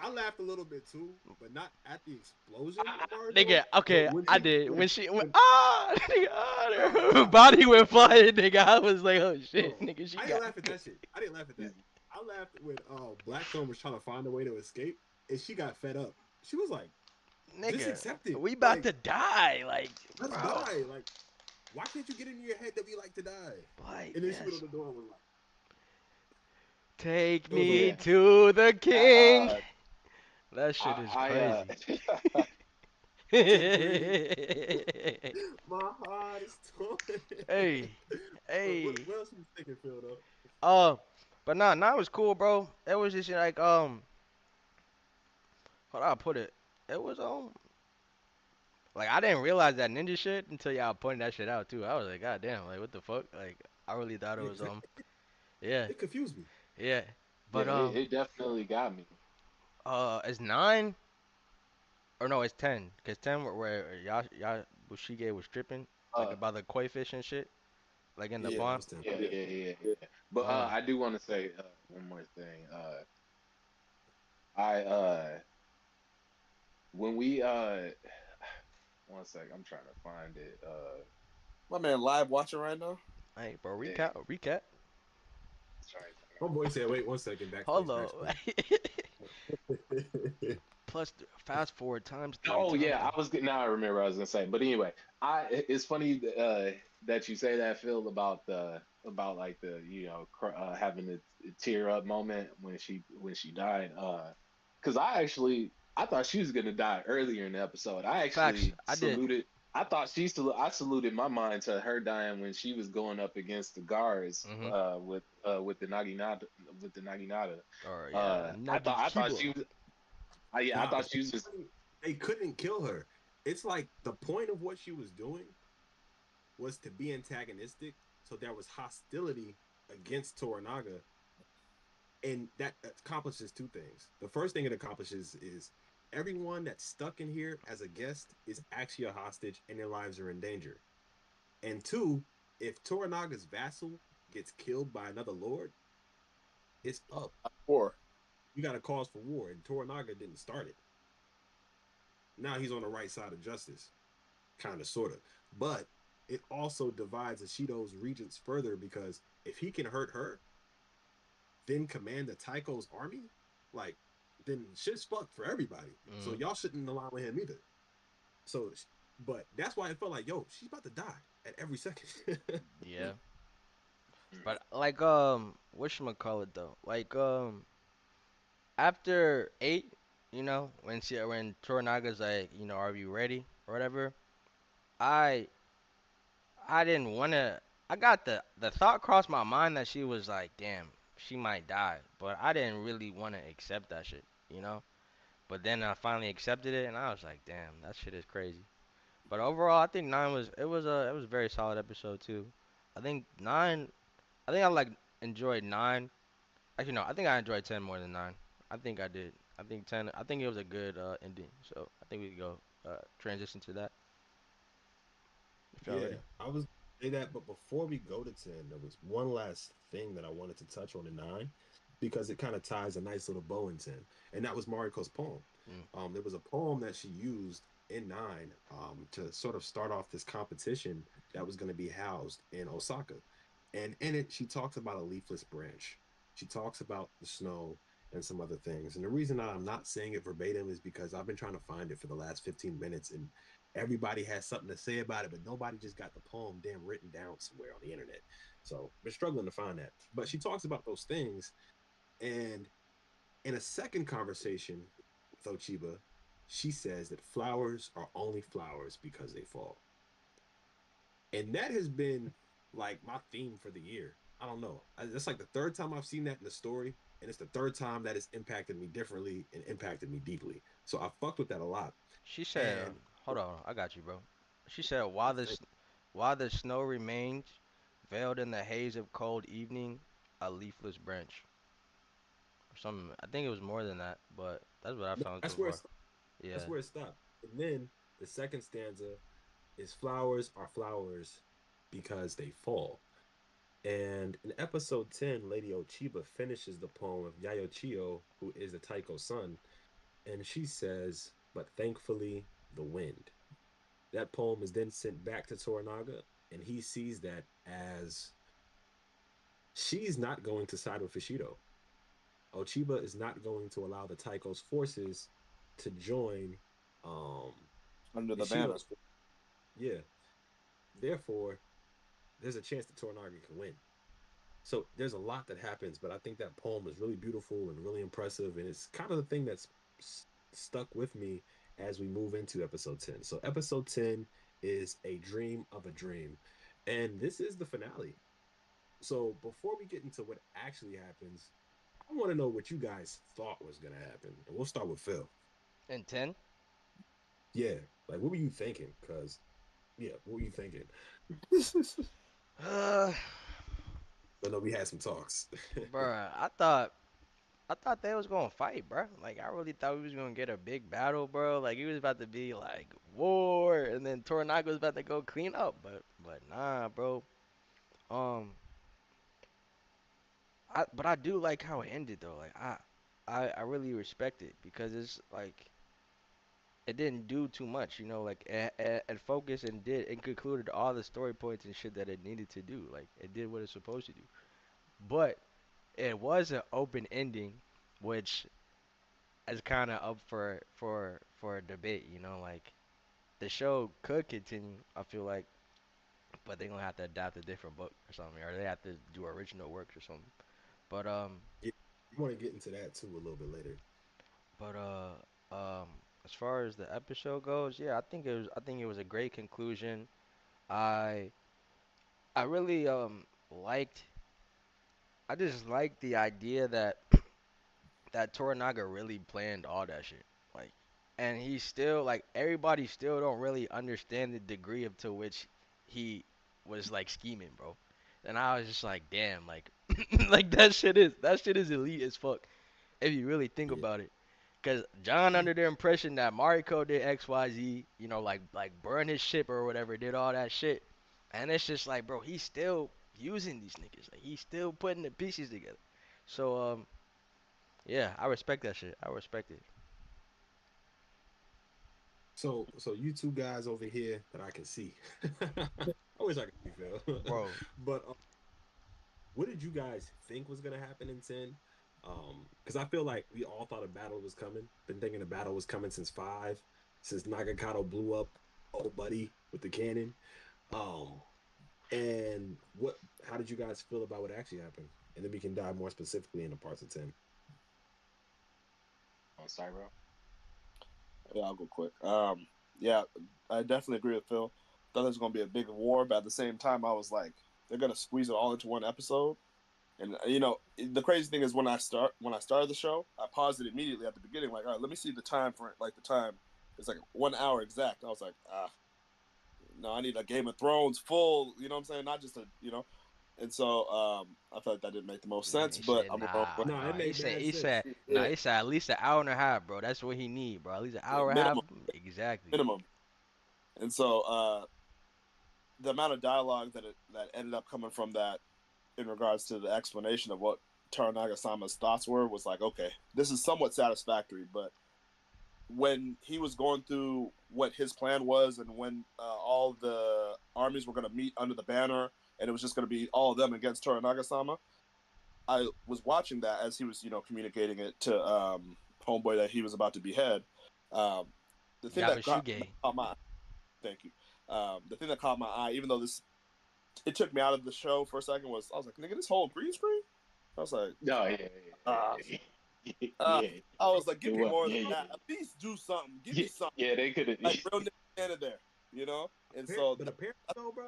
I laughed a little bit too, but not at the explosion of Mariko. Nigga, But okay, when I she did. when When she went, when nigga, her nah, body went flying, nigga. I was like, oh shit, bro, nigga, she I didn't got, laugh at that shit. I didn't laugh at that. I laughed when Blackthorn was trying to find a way to escape, and she got fed up. She was like, "Just nigga, accept it. we about Like, to die, like, let's bro, die. Like, why can't you get into your head that we like to die?" like, And then she went on yes. the door and was like, Take "It was me Yeah. over." to the king. Uh, That shit is I crazy. To breathe. My heart is torn. Hey, But hey, what else you was thinking, Phil? Though. uh, but nah, it was cool, bro. It was just like, how do I put it? It was like I didn't realize that ninja shit until y'all pointed that shit out too. I was like, God damn, like what the fuck? Like I really thought it Yeah, was 'cause yeah, it confused me. yeah. yeah, But it definitely got me. it's 9 or no, it's 10. Cause 10 where Bushige was stripping. like uh, about the koi fish and shit, like in the Yeah, that pond. was 10. yeah. But Oh, I do want to say one more thing. I when we one sec, I'm trying to find it. My man live watching right now. hey, bro, Yeah, recap. trying My boy said, "Wait 1 second, Hold backspace, on. backspace." Fast forward times three, Oh times yeah, three. I was now I remember what I was gonna say. But anyway, it's funny that you say that, Phil, about the about like the having a tear up moment when she died. Because I thought she was gonna die earlier in the episode. I Facts. actually I did. saluted. I saluted my mind to her dying when she was going up against the guards Mhm. with the Naginata with the Naginata. Or yeah, Nagi I thought she Kiba. was. Yeah, I Nah, thought she was just. they couldn't kill her. It's like the point of what she was doing was to be antagonistic, so there was hostility against Toranaga, and that accomplishes two things. The first thing it accomplishes is everyone that's stuck in here as a guest is actually a hostage, and their lives are in danger. And two, if Toranaga's vassal gets killed by another lord, it's up. Or You got a cause for war, and Toranaga didn't start it. Now he's on the right side of justice, kind of, sort of. But it also divides Ishido's regents further because if he can hurt her, then command the Taiko's army, like, then shit's fucked for everybody. So Mhm. y'all shouldn't align with him either. So, but that's why it felt like, yo, she's about to die at every second. Yeah. But like whatchamacallit though? Like after 8, when Toranaga's like, are you ready or whatever, I I didn't wanna I got the thought crossed my mind that she was like, damn, she might die, but I didn't really wanna accept that shit, you know? But then I finally accepted it and I was like, damn, that shit is crazy. But overall, I think 9 was a very solid episode too. I think 9 I think I like enjoyed 9. Actually, no, I think I enjoyed 10 more than 9. I think I did. I think 10. I think it was a good ending. So I think we could go transition to that if y'all Yeah, ready. I was say that, but before we go to 10, there was one last thing that I wanted to touch on in 9 because it kind of ties a nice little bow in 10, and that was Mariko's poem. Mm. There was a poem that she used in 9 to sort of start off this competition that was going to be housed in Osaka. And in it, she talks about a leafless branch. She talks about the snow and some other things. And the reason I'm not saying it verbatim is because I've been trying to find it for the last 15 minutes, and everybody has something to say about it, but nobody just got the poem damn written down somewhere on the internet. So we're struggling to find that. But she talks about those things. And in a second conversation with Ochiba, she says that flowers are only flowers because they fall. And that has been like my theme for the year. I don't know. That's like the third time I've seen that in the story. And it's the third time that it's impacted me differently and impacted me deeply. So I fucked with that a lot. She said, And "Hold on, I got you, bro." She said, "While the snow remains veiled in the haze of cold evening, a leafless branch." Or something. I think it was more than that, but that's what I found so that's where far. it's Yeah. that's where it stopped. And then the second stanza is flowers are flowers because they fall. And in episode 10, Lady Ochiba finishes the poem of Yayochio, who is the Taiko's son, and she says, "But thankfully, the wind." That poem is then sent back to Toranaga, and he sees that as she's not going to side with Fishido. Ochiba is not going to allow the Taiko's forces to join um, under the banner. Ishido's. Yeah. Therefore, there's a chance that Toranaga can win. So there's a lot that happens, but I think that poem is really beautiful and really impressive, and it's kind of the thing that's stuck with me as we move into episode 10. So episode 10 is A Dream of a Dream, and this is the finale. So before we get into what actually happens, I want to know what you guys thought was going to happen. And we'll start with Phil. And 10? Yeah, like what were you thinking? Because, yeah, what were you thinking? Uh, I know we had some talks. bruh, I thought. I thought they was gonna fight, bro. Like I really thought we was gonna get a big battle, bro. Like it was about to be like war, and then Toranaga was about to go clean up, but nah, bro. Um, but I do like how it ended though. Like I really respect it because it's like it didn't do too much, you know. Like it focused and did and concluded all the story points and shit that it needed to do. Like it did what it's supposed to do. But it was an open ending, which is kind of up for a debate. You know, like the show could continue. I feel like, but they're gonna have to adapt a different book or something, or they have to do original works or something. But Yeah, you want to get into that too a little bit later. but as far as the episode goes, yeah, I think it was a great conclusion. I I really liked I just liked the idea that Toranaga really planned all that shit. Like, and he still like everybody still don't really understand the degree of to which he was like scheming, bro. And I was just like, damn, like, like that shit is elite as fuck if you really think Yeah. about it. Cause John under the impression that Mariko did X Y Z, you know, like burn his ship or whatever, did all that shit, and it's just like, bro, he's still using these niggas, like he's still putting the pieces together. So yeah, I respect that shit. I respect it, So you two guys over here that I can see. I wish I could see Phil. bro. But what did you guys think was gonna happen in 10? Because I feel like we all thought a battle was coming. Been thinking a battle was coming since 5, since Nagakato blew up old buddy with the cannon. Um, and what? How did you guys feel about what actually happened? And then we can dive more specifically into parts of 10. Oh, sorry, bro. Yeah, I'll go quick. Yeah, I definitely agree with Phil. Thought there was gonna be a big war, but at the same time, I was like, they're gonna squeeze it all into one episode. And the crazy thing is when I started the show, I paused it immediately at the beginning, like, all right, let me see the time for it. Like the time, it's like 1 hour exact. I was like, no, I need a Game of Thrones full. You know what I'm saying? Not just And so I felt like that didn't make the most Man, sense, he but said I'm a wrong. nah, No, it nah. He made said bad he sense. said nah. Yeah, He said at least an hour and a half, bro. That's what he need, bro. At least an yeah, hour and a half. minimum, Exactly. minimum. And so the amount of dialogue that ended up coming from that in regards to the explanation of what Toranaga-sama's thoughts were was like, okay, this is somewhat satisfactory. But when he was going through what his plan was and when all the armies were going to meet under the banner and it was just going to be all of them against Toranaga-sama, I was watching that as he was, communicating it to homeboy that he was about to behead. Um, the thing that Yabashige. caught my thank you. The thing that caught my eye, even though it took me out of the show for a second, was I was like, nigga, this whole green screen. I was like, No, yeah, uh, yeah, yeah, uh, yeah. I was like, It give me was, more than yeah, that. At least do something. Give yeah, me something. yeah. They could have. Like real nigga standing there. And so, But apparently, though, bro,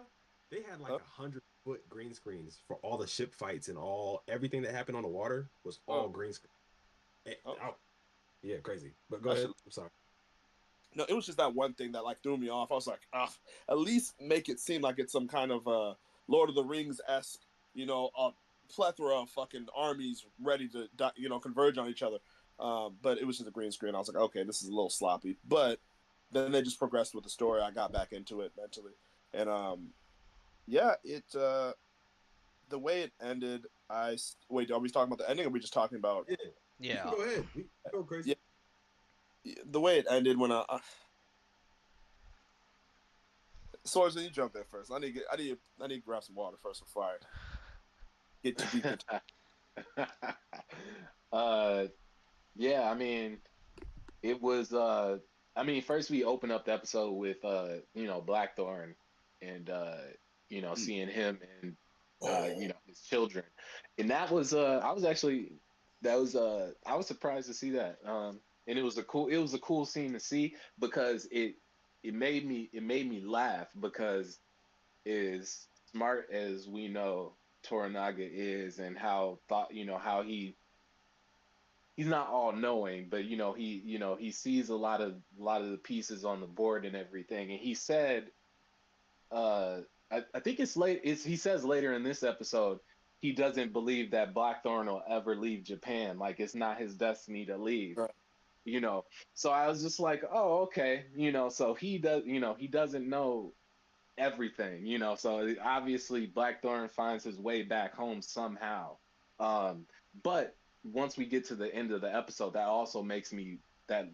they had like uh, 100-foot green screens for all the ship fights and everything that happened on the water was all oh, green screen. oh, Yeah, crazy. But go I ahead. should. I'm sorry. No, it was just that one thing that like threw me off. I was like, at least make it seem like it's some kind of Lord of the Rings esque, a plethora of fucking armies ready to, converge on each other. But it was just a green screen. I was like, okay, this is a little sloppy. But then they just progressed with the story. I got back into it mentally, and yeah, the way it ended. Wait. Are we talking about the ending? Or are we just talking about? Yeah, you can Yeah. go ahead. We go crazy. Yeah, the way it ended when Swords, you jump there first. I need to grab some water first before I get too deep into. uh, yeah. I mean, it was. I mean, first we open up the episode with Blackthorn, and Mm. seeing him and Oh, his children, and that was. I was actually. That was. I was surprised to see that. And it was a cool scene to see because it made me laugh because as smart as we know Toranaga is and how how he's not all knowing, but he sees a lot of the pieces on the board and everything. And he said, uh, I think it's late. He says later in this episode. he doesn't believe that Blackthorn will ever leave Japan. Like it's not his destiny to leave. Right. You know, so I was just like, oh, okay. So he does. He doesn't know everything. So obviously Blackthorn finds his way back home somehow. Um, but once we get to the end of the episode, that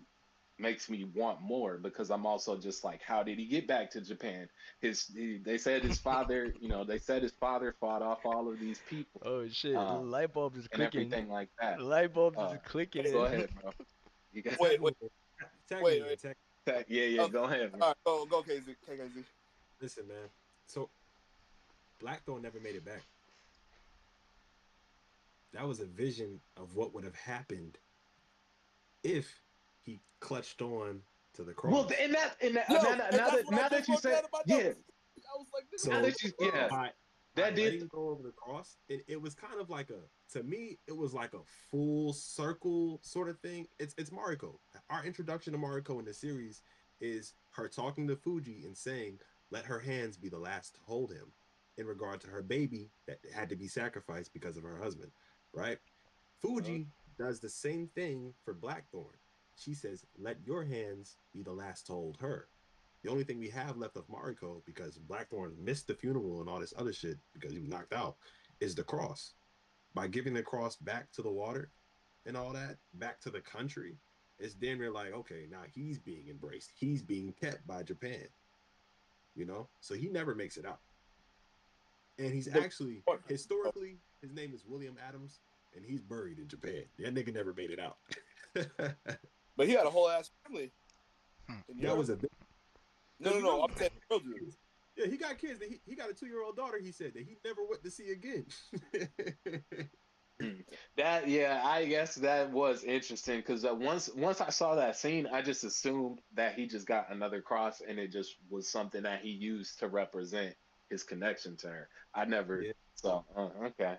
makes me want more because I'm also just like, how did he get back to Japan? They said his father, fought off all of these people, Oh shit, the um, light bulb is and clicking. everything like that. The light bulb Uh, is clicking go in. ahead, bro. You got Wait, wait, Tag wait, me in, wait. tag. yeah, yeah. Okay. Go ahead, man. All right, go, KZ, KZ. Listen, man. So Blackthorn never made it back. That was a vision of what would have happened if he clutched on to the Well, cross. Yo, and that's what I now just that you wrote said, down in my yeah, notes. I was like, nigga, now So that you, yeah, by that did. letting go of the cross, it was kind of like to me, it was like a full circle sort of thing. It's Mariko. Our introduction to Mariko in the series is her talking to Fuji and saying, let her hands be the last to hold him in regard to her baby that had to be sacrificed because of her husband, right? Fuji does the same thing for Blackthorn. She says, let your hands be the last to hold her. The only thing we have left of Mariko, because Blackthorn missed the funeral and all this other shit because he was knocked out, is the cross. By giving the cross back to the water and all that, back to the country, it's then we're like, okay, now he's being embraced. He's being kept by Japan, So he never makes it out. And he's the actually, historically, his name is William Adams, and he's buried in Japan. That nigga never made it out. but he had a whole ass family Hmm. in That Europe. was a big. No, I'm saying real dude. Yeah, he got kids. He got a 2-year-old daughter. He said that he never went to see again. That yeah, I guess that was interesting because once I saw that scene, I just assumed that he just got another cross and it just was something that he used to represent his connection to her. I never Yeah, saw. Okay,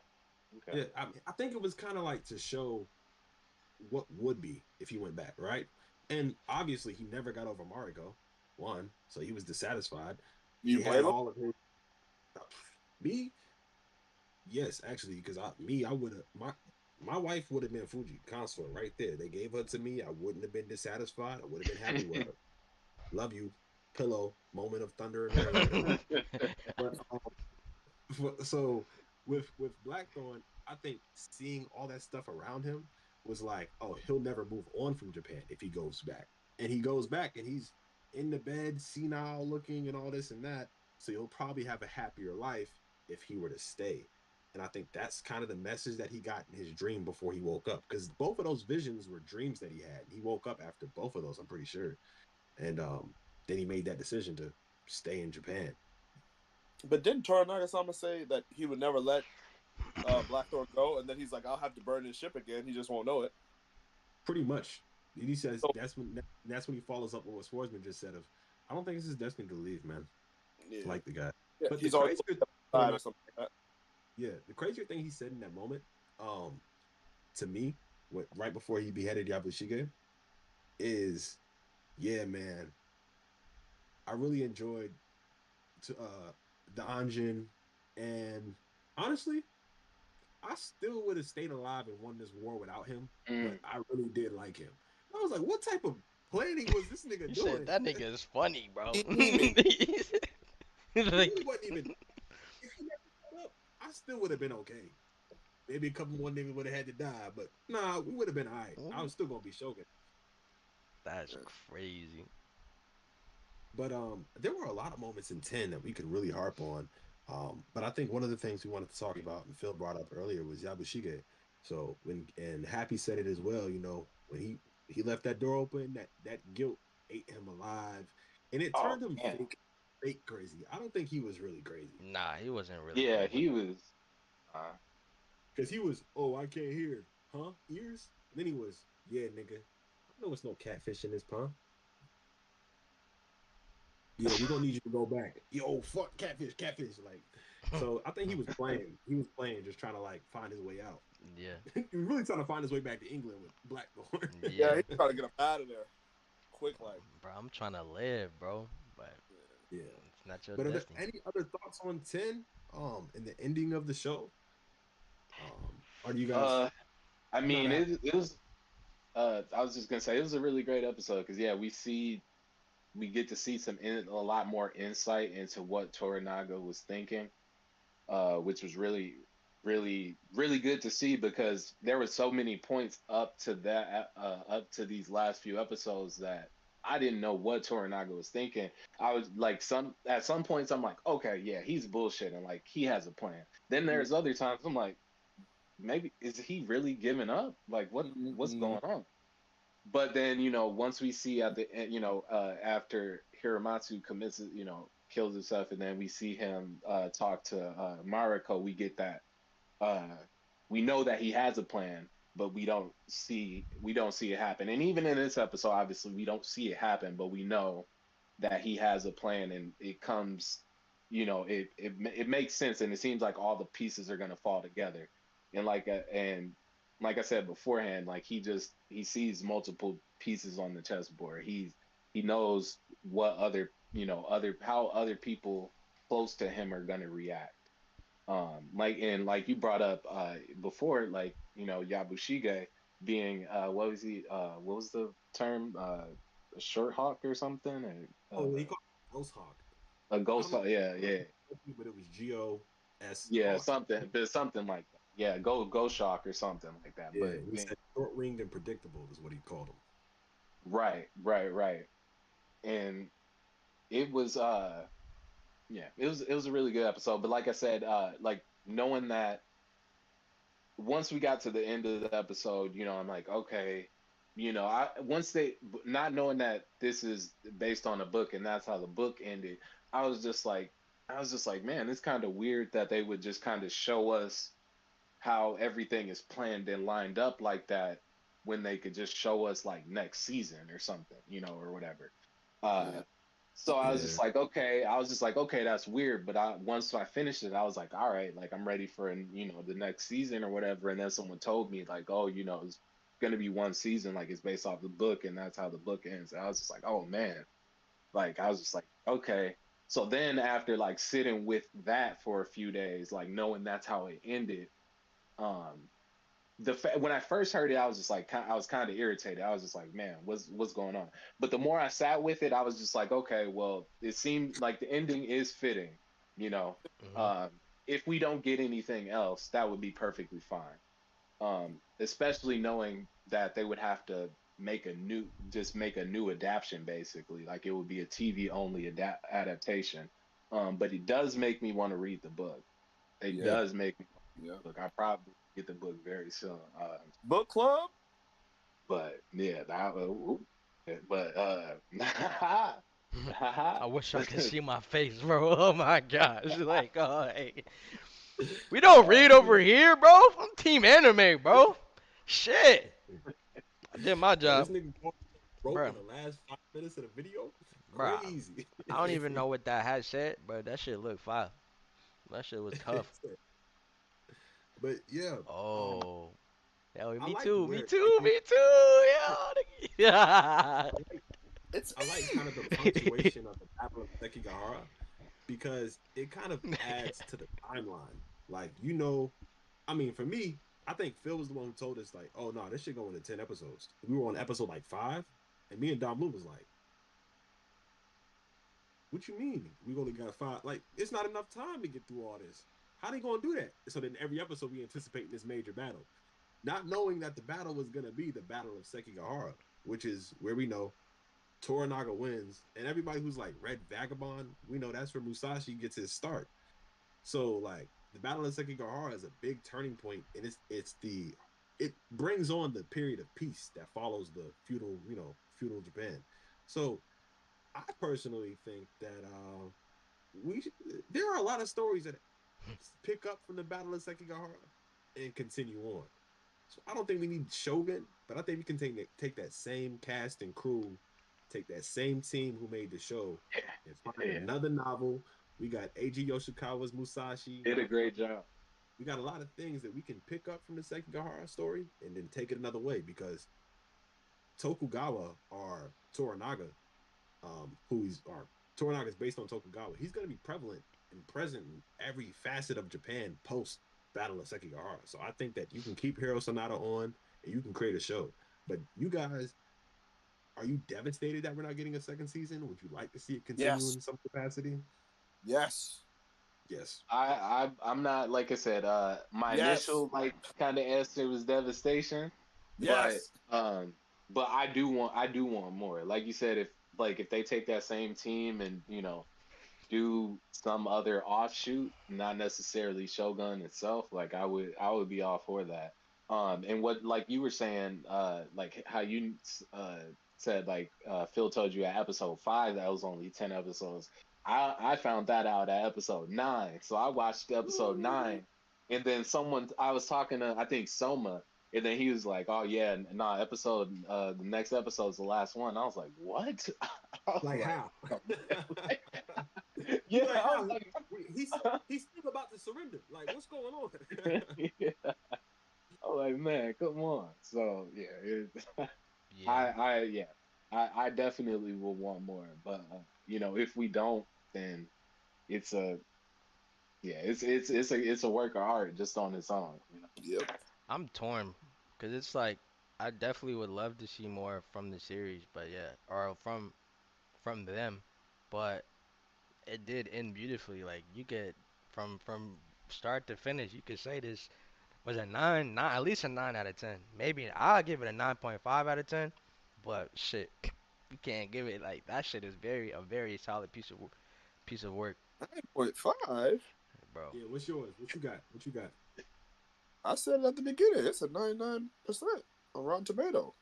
okay. yeah. I think it was kind of like to show what would be if he went back, right? And obviously, he never got over Mariko. One, so he was dissatisfied. You He had blame him? all of his me. Yes, actually, because I would have my wife would have been Fuji consort right there. They gave her to me. I wouldn't have been dissatisfied. I would have been happy with her. Love you, pillow, moment of thunder and rain. But so with Blackthorn, I think seeing all that stuff around him was like, oh, he'll never move on from Japan if he goes back. And he goes back and he's in the bed, senile looking and all this and that. So he'll probably have a happier life if he were to stay. And I think that's kind of the message that he got in his dream before he woke up. Because both of those visions were dreams that he had. He woke up after both of those, I'm pretty sure. And then he made that decision to stay in Japan. But didn't Toru Nagasama say that he would never let Blackthorn go, and then he's like, I'll have to burn his ship again. He just won't know it. Pretty much. He says So, that's when he follows up with what Swordsman just said of, I don't think it's his destiny to leave, man. yeah, Like the guy. yeah But he's the always crazier side or something like that. yeah, the crazier thing he said in that moment, to me, right before he beheaded Yabushige, is, yeah, man, I really enjoyed the Anjin, and honestly, I still would have stayed alive and won this war without him, but I really did like him. I was like, what type of planning was this nigga You doing? said that nigga is funny, bro. He Like, wasn't even. If he never showed up, I still would have been okay. Maybe a couple more niggas would have had to die, but nah, we would have been alright. I was still gonna be Shogun. that's crazy. But there were a lot of moments in 10 that we could really harp on. But I think one of the things we wanted to talk about, and Phil brought up earlier, was Yabushige. So and Happy said it as well. When he left that door open, that guilt ate him alive, and it Oh turned him man, fake crazy. I don't think he was really crazy Nah, he wasn't really yeah, crazy. he was. because he was, oh, I can't hear, huh? Ears? And then he was, yeah, nigga, I know it's no catfish in this pond. Yeah, we're gonna need you to go back. Yo, fuck catfish. Like, so I think he was playing. He was playing, just trying to like find his way out. Yeah, He was really trying to find his way back to England with Blackthorn. Yeah, yeah, he's trying to get him out of there quick, like. bro. I'm trying to live, bro, but Yeah. it's not your But are there destiny. any other thoughts on 10? And the ending of the show? Or do you guys Uh, I not mean, have? it was. I was just gonna say it was a really great episode because yeah, we get to see a lot more insight into what Toranaga was thinking, which was really good to see because there were so many points up to these last few episodes that I didn't know what Toranaga was thinking. I was like at some points I'm like, okay, yeah, he's bullshitting, like he has a plan. Then there's other times I'm like, maybe is he really giving up? Like what's Mm-hmm. going on? But then, once we see at the end, after Hiramatsu commits, kills himself, and then we see him talk to Mariko, we get that uh, we know that he has a plan, but we don't see it happen. And even in this episode, obviously, we don't see it happen, but we know that he has a plan, and it comes, it makes sense, and it seems like all the pieces are gonna fall together. And like I said beforehand, like he sees multiple pieces on the chessboard. He knows what other how other people close to him are gonna react. Like you brought up before, like Yabushige being what was the term, a short hawk or something, or Oh, he called it Ghost Hawk. a I don't ghost know, hawk, yeah, yeah, but it was GOS yeah, Hawk. something, but something like that, yeah, go shock or something like that. Yeah, But he said short winged and predictable is what he called him. right, and it was yeah, it was a really good episode. But like I said, like knowing that once we got to the end of the episode, I'm like, okay, I once they not knowing that this is based on a book and that's how the book ended, I was just like, man, it's kind of weird that they would just kind of show us how everything is planned and lined up like that when they could just show us like next season or something, or whatever. Yeah. Uh, so I was Yeah, just like, okay, that's weird. But once I finished it, I was like, all right, like I'm ready for the next season or whatever. And then someone told me like, oh, it's gonna be one season, like it's based off the book, and that's how the book ends. And I was just like, oh man, like I was just like, okay. So then after like sitting with that for a few days, like knowing that's how it ended, um, when I first heard it, I was just like, I was kind of irritated. I was just like, man, what's going on? But the more I sat with it, I was just like, okay, well, it seemed like the ending is fitting. You know, Hmm. um, if we don't get anything else, that would be perfectly fine. Especially knowing that they would have to make a new adaptation, basically, like it would be a TV only adaptation. But it does make me want to read the book. It Yeah. does make me Yeah. look. I probably get the book very soon. Book club. But yeah, but I wish I could see my face, bro. Oh my gosh. Like, oh, hey. We don't read oh over man, here, bro. I'm team anime, bro. Shit. I did my bro, this job. nigga broke Bro. in the last 5 minutes of the video. Bro. Crazy. I don't even know what that hat said, but that shit looked fire. That shit was tough. But yeah, Oh. Hell, I me like too. Me where too. Me too. Yeah. It's I like kind of the punctuation of the Battle of Sekigahara because it kind of adds to the timeline. Like, I mean, for me, I think Phil was the one who told us, like, oh no, this should go into 10 episodes. We were on episode like 5, and me and Dom Blue was like, what you mean? We only got 5? Like, it's not enough time to get through all this. How they gonna do that? So then every episode we anticipate this major battle. Not knowing that the battle was gonna be the Battle of Sekigahara, which is where we know Toranaga wins, and everybody who's like Red Vagabond, we know that's where Musashi gets his start. So like the Battle of Sekigahara is a big turning point, and it brings on the period of peace that follows the feudal Japan. So I personally think that we there are a lot of stories that pick up from the Battle of Sekigahara and continue on. So I don't think we need Shogun, but I think we can take that same cast and crew, take that same team who made the show, and find yeah, another novel. We got Eiji Yoshikawa's Musashi. did a great job. We got a lot of things that we can pick up from the Sekigahara story and then take it another way because Tokugawa or Toranaga, who's or Toranaga is based on Tokugawa. He's going to be prevalent and present in every facet of Japan post Battle of Sekigahara. So I think that you can keep Hero Sonata on and you can create a show. But you guys, are you devastated that we're not getting a second season? Would you like to see it continue Yes. in some capacity? Yes. Yes. I'm not, like I said, my Yes. initial like kind of answer was devastation, but Yes. I do want more. Like you said, if they take that same team and do some other offshoot, not necessarily Shogun itself, like I would be all for that. And what, like you were saying, like how you uh said, like Phil told you at episode 5 that was only 10 episodes. I found that out at episode 9, so I watched episode Ooh. 9, and then I was talking to, I think, Soma, and then he was like, "Oh yeah, nah, the next episode's the last one." I was like, "What?" I was Like like, how? "Oh, man." You Yeah, like I how? was like, He's still about to surrender. Like, what's going on? yeah. I was like, man, come on. So yeah, Yeah. yeah, I definitely will want more. But if we don't, then it's a it's a work of art just on its own. Yep. I'm torn because it's like I definitely would love to see more from the series, but yeah, or from them, but it did end beautifully. Like you could from start to finish, you could say this was a nine, at least a 9 out of 10. Maybe I'll give it a 9.5 out of 10, but shit, you can't give it like that. Shit is a very solid piece of work, 9.5. bro. Yeah, what's yours? What you got? What you got? I said it at the beginning. It's a 99% on Rotten Tomato.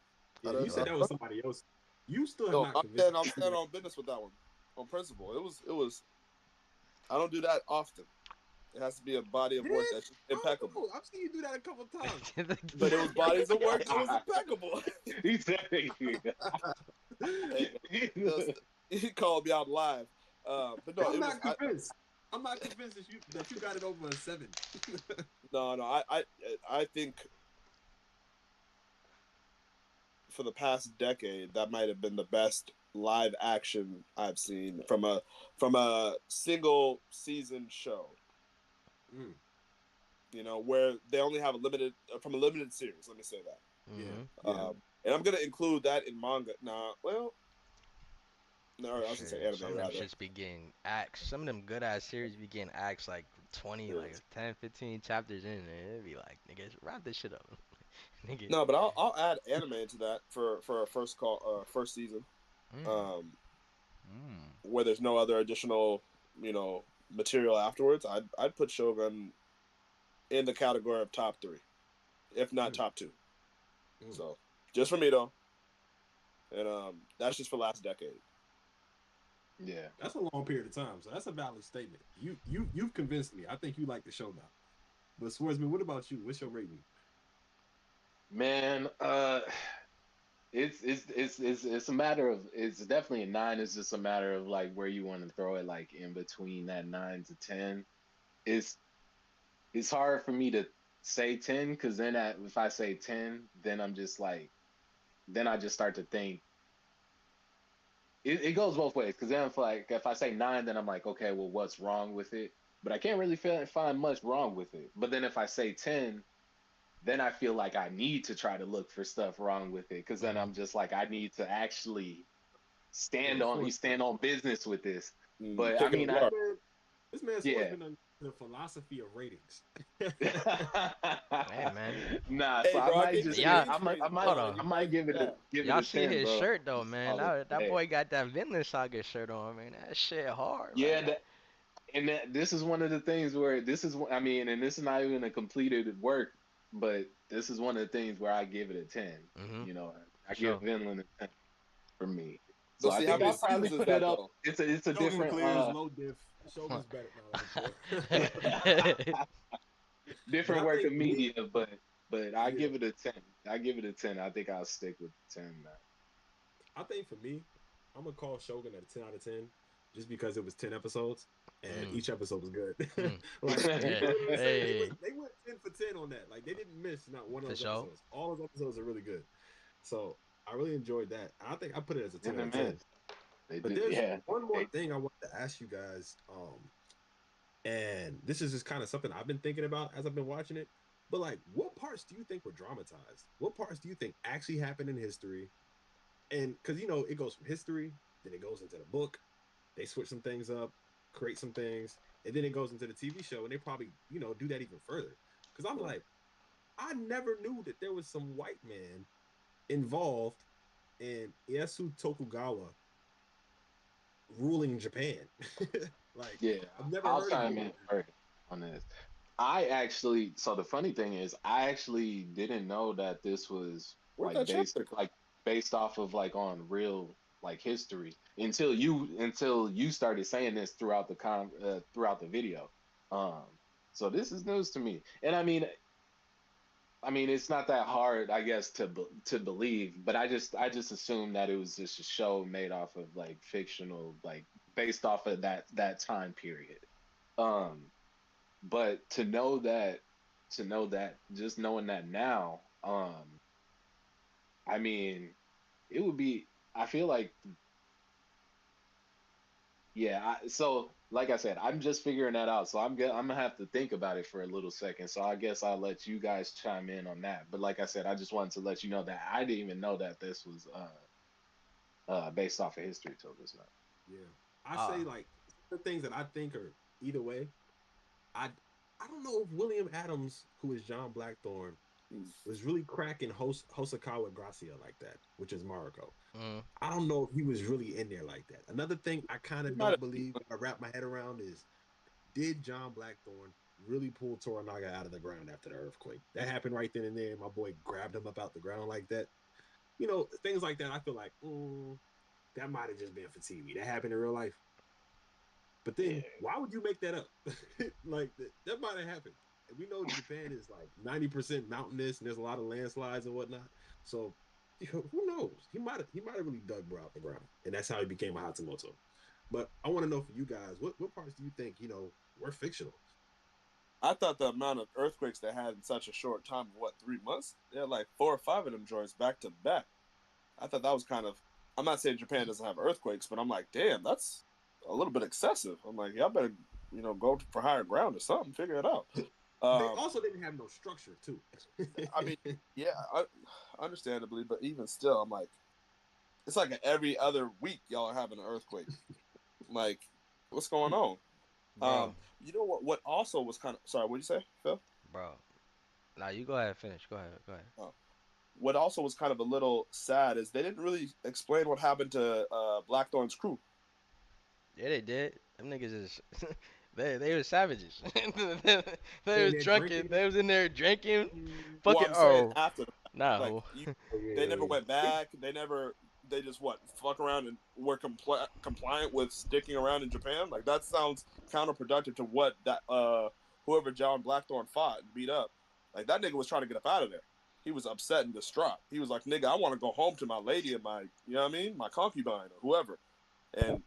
Yeah, you said that was somebody else. You still have No, not convinced I'm me. standing on business with that one, on principle. It was. I don't do that often. It has to be a body of Did? work that's impeccable. Oh, I've seen you do that a couple times. But it was bodies of work that was impeccable. He said, Hey, he called me out live. But no, I'm it was. not convinced. I'm not convinced that you got it over a 7. No. I think for the past decade, that might have been the best live action I've seen from a single season show. Mm, Where they only have from a limited series. Let me say that. yeah, Hmm. yeah. And I'm gonna include that in manga. Nah, well, no, I was gonna say Shit, some anime of them rather. shits be getting axed. Some of them good ass series be getting axed like 20, Yeah. like 10, 15 chapters in, and it'd be like, niggas, wrap this shit up, nigga. No, but I'll add anime to that for a first season, Mm, um, mm. where there's no other additional material afterwards. I'd put Shogun in the category of top 3, if not Mm, top 2. mm. So just for me though, and that's just for last decade. yeah. That's a long period of time, so that's a valid statement. You've convinced me. I think you like the show now. But Swordsman, what about you? What's your rating? Man, it's a matter of, it's definitely a 9. It's just a matter of like where you want to throw it, like in between that 9 to 10. It's it's hard for me to say 10, because then if I say 10, then I'm just like, then I just start to think it goes both ways. Because then if I say 9, then I'm like, okay, well, what's wrong with it? But I can't really find much wrong with it. But then if I say 10, then I feel like I need to try to look for stuff wrong with it. Because then Hmm. I'm just like, I need to actually Yeah, Swordsman. stand on business with this. Mm, But I picking mean, apart. This man yeah. Swordsman on the philosophy of ratings. Hey man, Nah, so Hey, I bro, I might gave you just the y'all, give range rating, hold bro, and on. I you might priced it out. give it Y'all a see 10, his bro. shirt though, man. Solid. That Hey, boy got that Vinland Saga shirt on, man. That shit hard, yeah, man. this is one of the things where I mean, and this is not even a completed work, but this is one of the things where I give it a 10. Mhm. I For give sure. Vinland a 10 for me. So But I see, how think many I'll probably seasons is put it that up. though? It's a Shogun different clears low diff. Shogun's better. No, I'm just but different I work think of for me, media, but I yeah, give it a 10. I give it a 10. I think I'll stick with 10, man. I think for me, I'm gonna call Shogun a 10 out of 10, just because it was 10 episodes and Mm, each episode was good. mm. Like you Hey, feel what I'm saying? hey, They went 10 for 10 on that. Like they didn't miss not one of for those sure. episodes. All those episodes are really good. So I really enjoyed that. I think I put it as a 10 out And of 10. man, they But do. there's Yeah, one more they thing I want to ask you guys. And this is just kind of something I've been thinking about as I've been watching it. But like, what parts do you think were dramatized? What parts do you think actually happened in history? And because it goes from history, then it goes into the book. They switch some things up, create some things, and then it goes into the TV show, and they probably do that even further. Because I'm Right. like, I never knew that there was some white man involved in Ieyasu Tokugawa ruling Japan. Like, Yeah, I've never I'll heard of chime him. in first on this. So the funny thing is, I actually didn't know that this was Where'd that chapter come? like based off of like on real like history until you started saying this throughout throughout the video. Um, so this is news to me, and I mean, it's not that hard, I guess, to believe, but I just assumed that it was just a show made off of like fictional, like based off of that time period. Um, but to know that just knowing that now, I mean, it would be. I feel like, yeah. So like I said, I'm just figuring that out. So I'm gonna have to think about it for a little second. So I guess I'll let you guys chime in on that. But like I said, I just wanted to let you know that I didn't even know that this was based off of history till this night. Yeah, I Uh, say like the things that I think are either way. I I don't know if William Adams, who is John Blackthorne, Hmm. was really cracking Hosokawa Gracia like that, which is Mariko. mm, I don't know if he was really in there like that. Another thing I kind He of might don't have. believe, I wrap my head around is, did John Blackthorne really pull Toranaga out of the ground after the earthquake? That happened right then and there. My boy grabbed him up out the ground like that. Things like that. I feel like that might have just been for TV. That happened in real life. But Yeah, then, why would you make that up? Like that might have happened. And we know Japan is like 90% mountainous, and there's a lot of landslides and whatnot. So, who knows? He might have really dug bro out the ground, and that's how he became a Hatsumoto. But I want to know for you guys, what parts do you think were fictional? I thought the amount of earthquakes they had in such a short time of what 3 months? They had like 4 or 5 of them joints back to back. I thought that was kind of. I'm not saying Japan doesn't have earthquakes, but I'm like, damn, that's a little bit excessive. I'm like, y'all better go for higher ground or something, figure it out. They Um, also didn't have no structure too. I mean, yeah, understandably, but even still, I'm like, it's like every other week y'all are having an earthquake. Like, what's going on? bro, You know what? What also was kind of sorry. What did you say, Phil? bro. Now you go ahead, finish. Go ahead, go ahead. What also was kind of a little sad is they didn't really explain what happened to Blackthorn's crew. Yeah, they did. Them niggas is they were savages. They They're was there drunken. drinking. They was in there drinking. Well, Fucking I'm saying oh, after, like no. Oh they never yeah, went yeah. back. They never. They just fuck around and were compliant with sticking around in Japan. Like that sounds counterproductive to what that whoever John Blackthorne fought and beat up. Like that nigga was trying to get up out of there. He was upset and distraught. He was like, "Nigga, I want to go home to my lady and my, you know what I mean, my concubine or whoever." And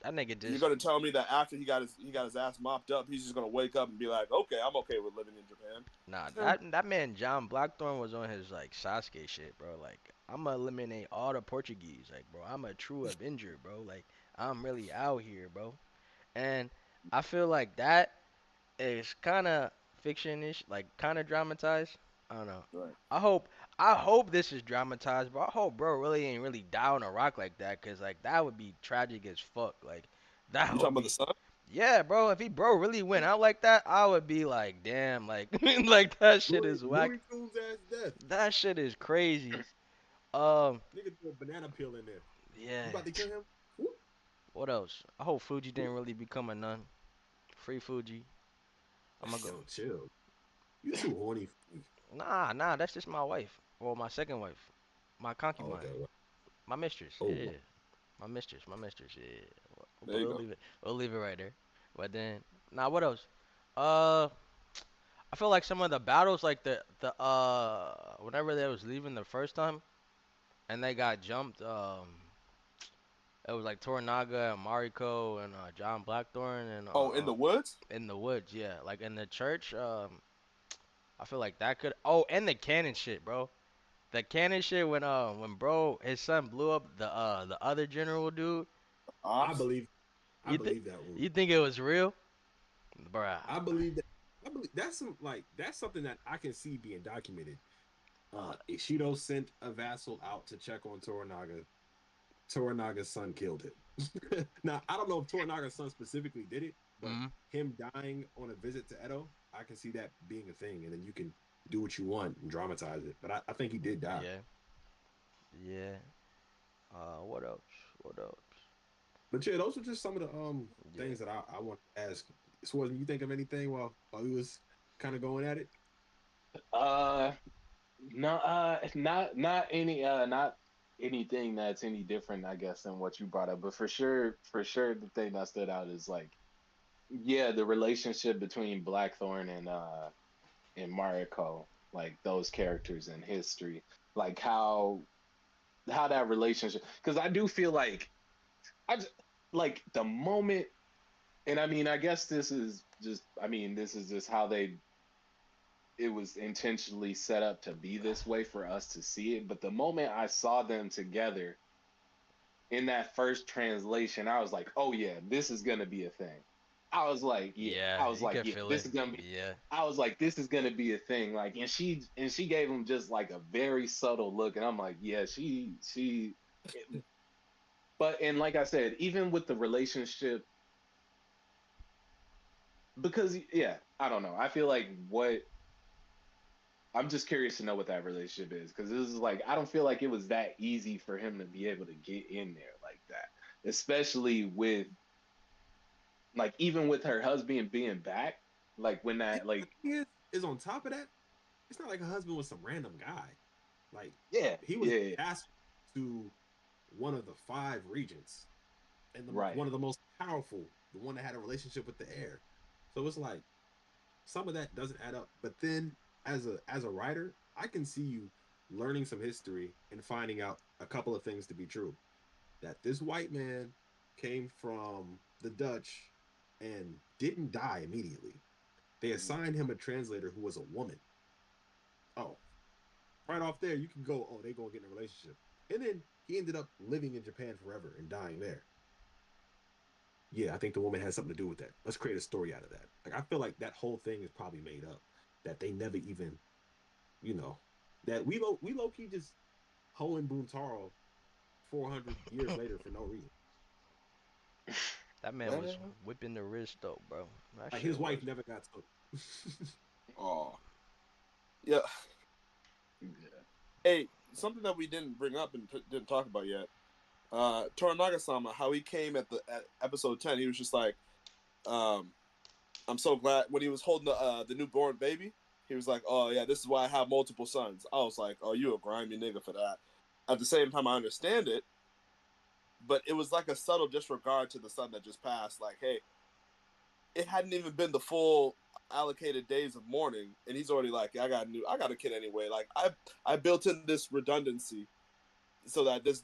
That nigga you're just gonna tell me that after he got his ass mopped up, he's just gonna wake up and be like, "Okay, I'm okay with living in Japan." nah. Eh, That man John Blackthorne was on his like Sasuke shit, bro. Like I'ma eliminate all the Portuguese, like bro. I'm a true Avenger, bro. Like I'm really out here, bro. And I feel like that is kind of fiction-ish, like kind of dramatized. I don't know. right. I hope I hope this is dramatized, but I hope bro really ain't really die on a rock like that, cause like that would be tragic as fuck. Like that You talking would about the be son? yeah, bro. If he bro really went out like that, I would be like, damn, like like that shit Looney, is whack. Looney Tunes ass death. That shit is crazy. Um, Nigga threw a banana peel in there. yeah. You about to kill him? Whoop, What else? I hope Fuji whoop. didn't really become a nun. Free Fuji. I'm gonna go. Yo, chill. You too horny. Nah, nah. That's just my wife. Well, my second wife, my Oh, concubine. okay. My mistress, Oh, yeah. My mistress, yeah. There you We'll go. leave it. We'll leave it right there. But then, nah. What else? Uh, I feel like some of the battles, like whenever they was leaving the first time and they got jumped. It was like Toranaga and Mariko and John Blackthorne and Oh, in the woods? in the woods, yeah. Like in the church. I feel like that could. Oh, and the cannon shit, bro. The cannon shit when bro his son blew up the other general dude. I Ops? believe. I You think believe that one. you think it was real? Bruh. I believe that. I believe that's some like that's something that I can see being documented. Ishido sent a vassal out to check on Toranaga. Toranaga's son killed him. Now I don't know if Toranaga's son specifically did it, but Mm, him dying on a visit to Edo, I can see that being a thing, and then you can do what you want and dramatize it. But I think he did die. yeah, yeah. What else? What else? But yeah, those are just some of the Yeah. things that I want to ask. Swartzen, you think of anything while he was kind of going at it? Uh, no, not anything that's any different, I guess, than what you brought up. But for sure, the thing that stood out is like, yeah, the relationship between Blackthorn and Mariko, like those characters in history, like how that relationship. Because I do feel like I just, like the moment, and I mean, I guess this is just, I mean, this is just how they it was intentionally set up to be this way for us to see it. But the moment I saw them together in that first translation, I was like, oh yeah, this is gonna be a thing. Yeah, I was you like, can yeah, feel this it. is gonna be. Yeah. I was like, this is gonna be a thing. Like, and she gave him just like a very subtle look, and I'm like, yeah, she. But and like I said, even with the relationship, because yeah, I don't know. I feel like what I'm just curious to know what that relationship is because this is like I don't feel like it was that easy for him to be able to get in there like that, especially with like even with her husband being back, like when And that the like thing is on top of that, it's not like her husband was some random guy. Like yeah he was yeah asked to one of the five regents and right one of the most powerful, the one that had a relationship with the heir. So it's like some of that doesn't add up. But then as a writer, I can see you learning some history and finding out a couple of things to be true. That this white man came from the Dutch and didn't die immediately. They assigned him a translator who was a woman. Oh, right off there, you can go, oh, they gonna get in a relationship. And then he ended up living in Japan forever and dying there. Yeah, I think the woman has something to do with that. Let's create a story out of that. Like I feel like that whole thing is probably made up. That they never even, you know, that we low key just hoeing Buntaro 400 years later for no reason. That man was well whipping the wrist though, bro. That Like shit his wife was. never got took. Oh, yeah. yeah Hey, something that we didn't bring up and didn't talk about yet. Toranaga-sama, how he came at episode 10, he was just like, um, I'm so glad when he was holding the newborn baby. He was like, "Oh yeah, this is why I have multiple sons." I was like, "Oh, you a grimy nigga for that." At the same time, I understand it, but it was like a subtle disregard to the son that just passed. Like, hey, it hadn't even been the full allocated days of mourning, and he's already like, I got a kid anyway. Like, I built in this redundancy so that this,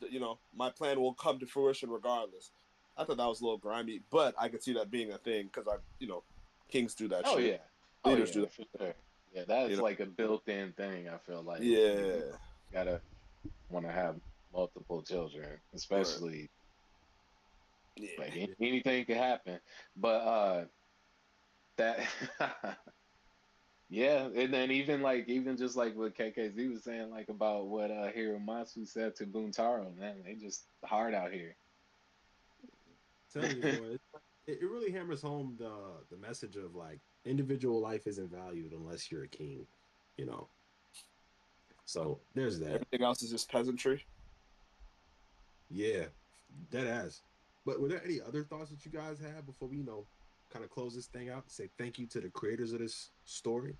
my plan will come to fruition regardless. I thought that was a little grimy, but I could see that being a thing because kings do that oh shit, yeah oh leaders do yeah that, for sure yeah that's you know. like a built-in thing. I feel like Yeah, gotta want to have multiple children, right. especially like Yeah, anything could happen. But that yeah, and then even just like what KKZ was saying like about what Hiromatsu said to Buntaro, man, they just hard out here. Telling you, bro, it really hammers home the message of like individual life isn't valued unless you're a king, you know. So there's that. everything else is just peasantry. Yeah, dead ass. But were there any other thoughts that you guys had before we, kind of close this thing out? Say thank you to the creators of this story.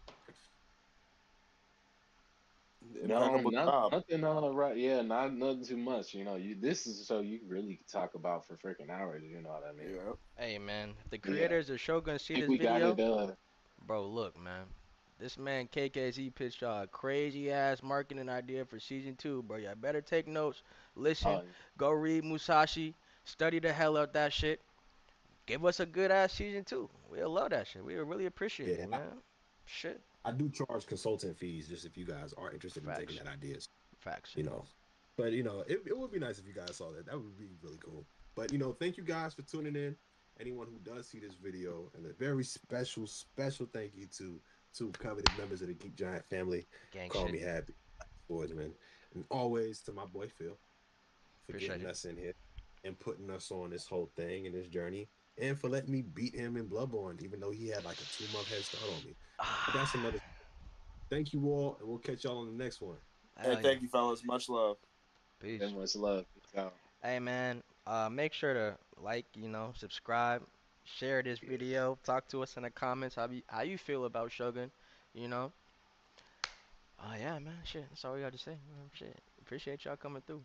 No, Impeccable job. nothing right. Yeah, not nothing too much. You know, you this is so you really could talk about for freaking hours. You know what I mean? Yeah. Hey man, if the But yeah, creators of Shogun I see think this we got it. video, bro, look, man. This man KKZ pitched y'all a crazy ass marketing idea for season two, bro. Y'all better take notes, listen, Uh, go read Musashi, study the hell out that shit. Give us a good ass season two. We'll love that shit. We'll really appreciate Yeah, it, man. Shit. I do charge consultant fees just if you guys are interested in taking Facts. that ideas, Facts. you know. But it would be nice if you guys saw that. That would be really cool. But thank you guys for tuning in. anyone who does see this video, and a very special, special thank you to two coveted members of the Geek Giant family. Gang Call shit. me happy, sportsman, and always to my boy Phil for Appreciate getting it. us in here and putting us on this whole thing and this journey, and for letting me beat him in Bloodborne, even though he had like a 2 month head start on me. But that's another. Thank you all, and we'll catch y'all on the next one. Hey, Hell yeah. thank you, fellas. Much love. Yeah, Peace. much love. Peace out. Hey man, make sure to like, subscribe, share this Yeah. video, talk to us in the comments how you feel about Shogun, you know. Yeah, man, shit. That's all we got to say. Shit. Appreciate y'all coming through.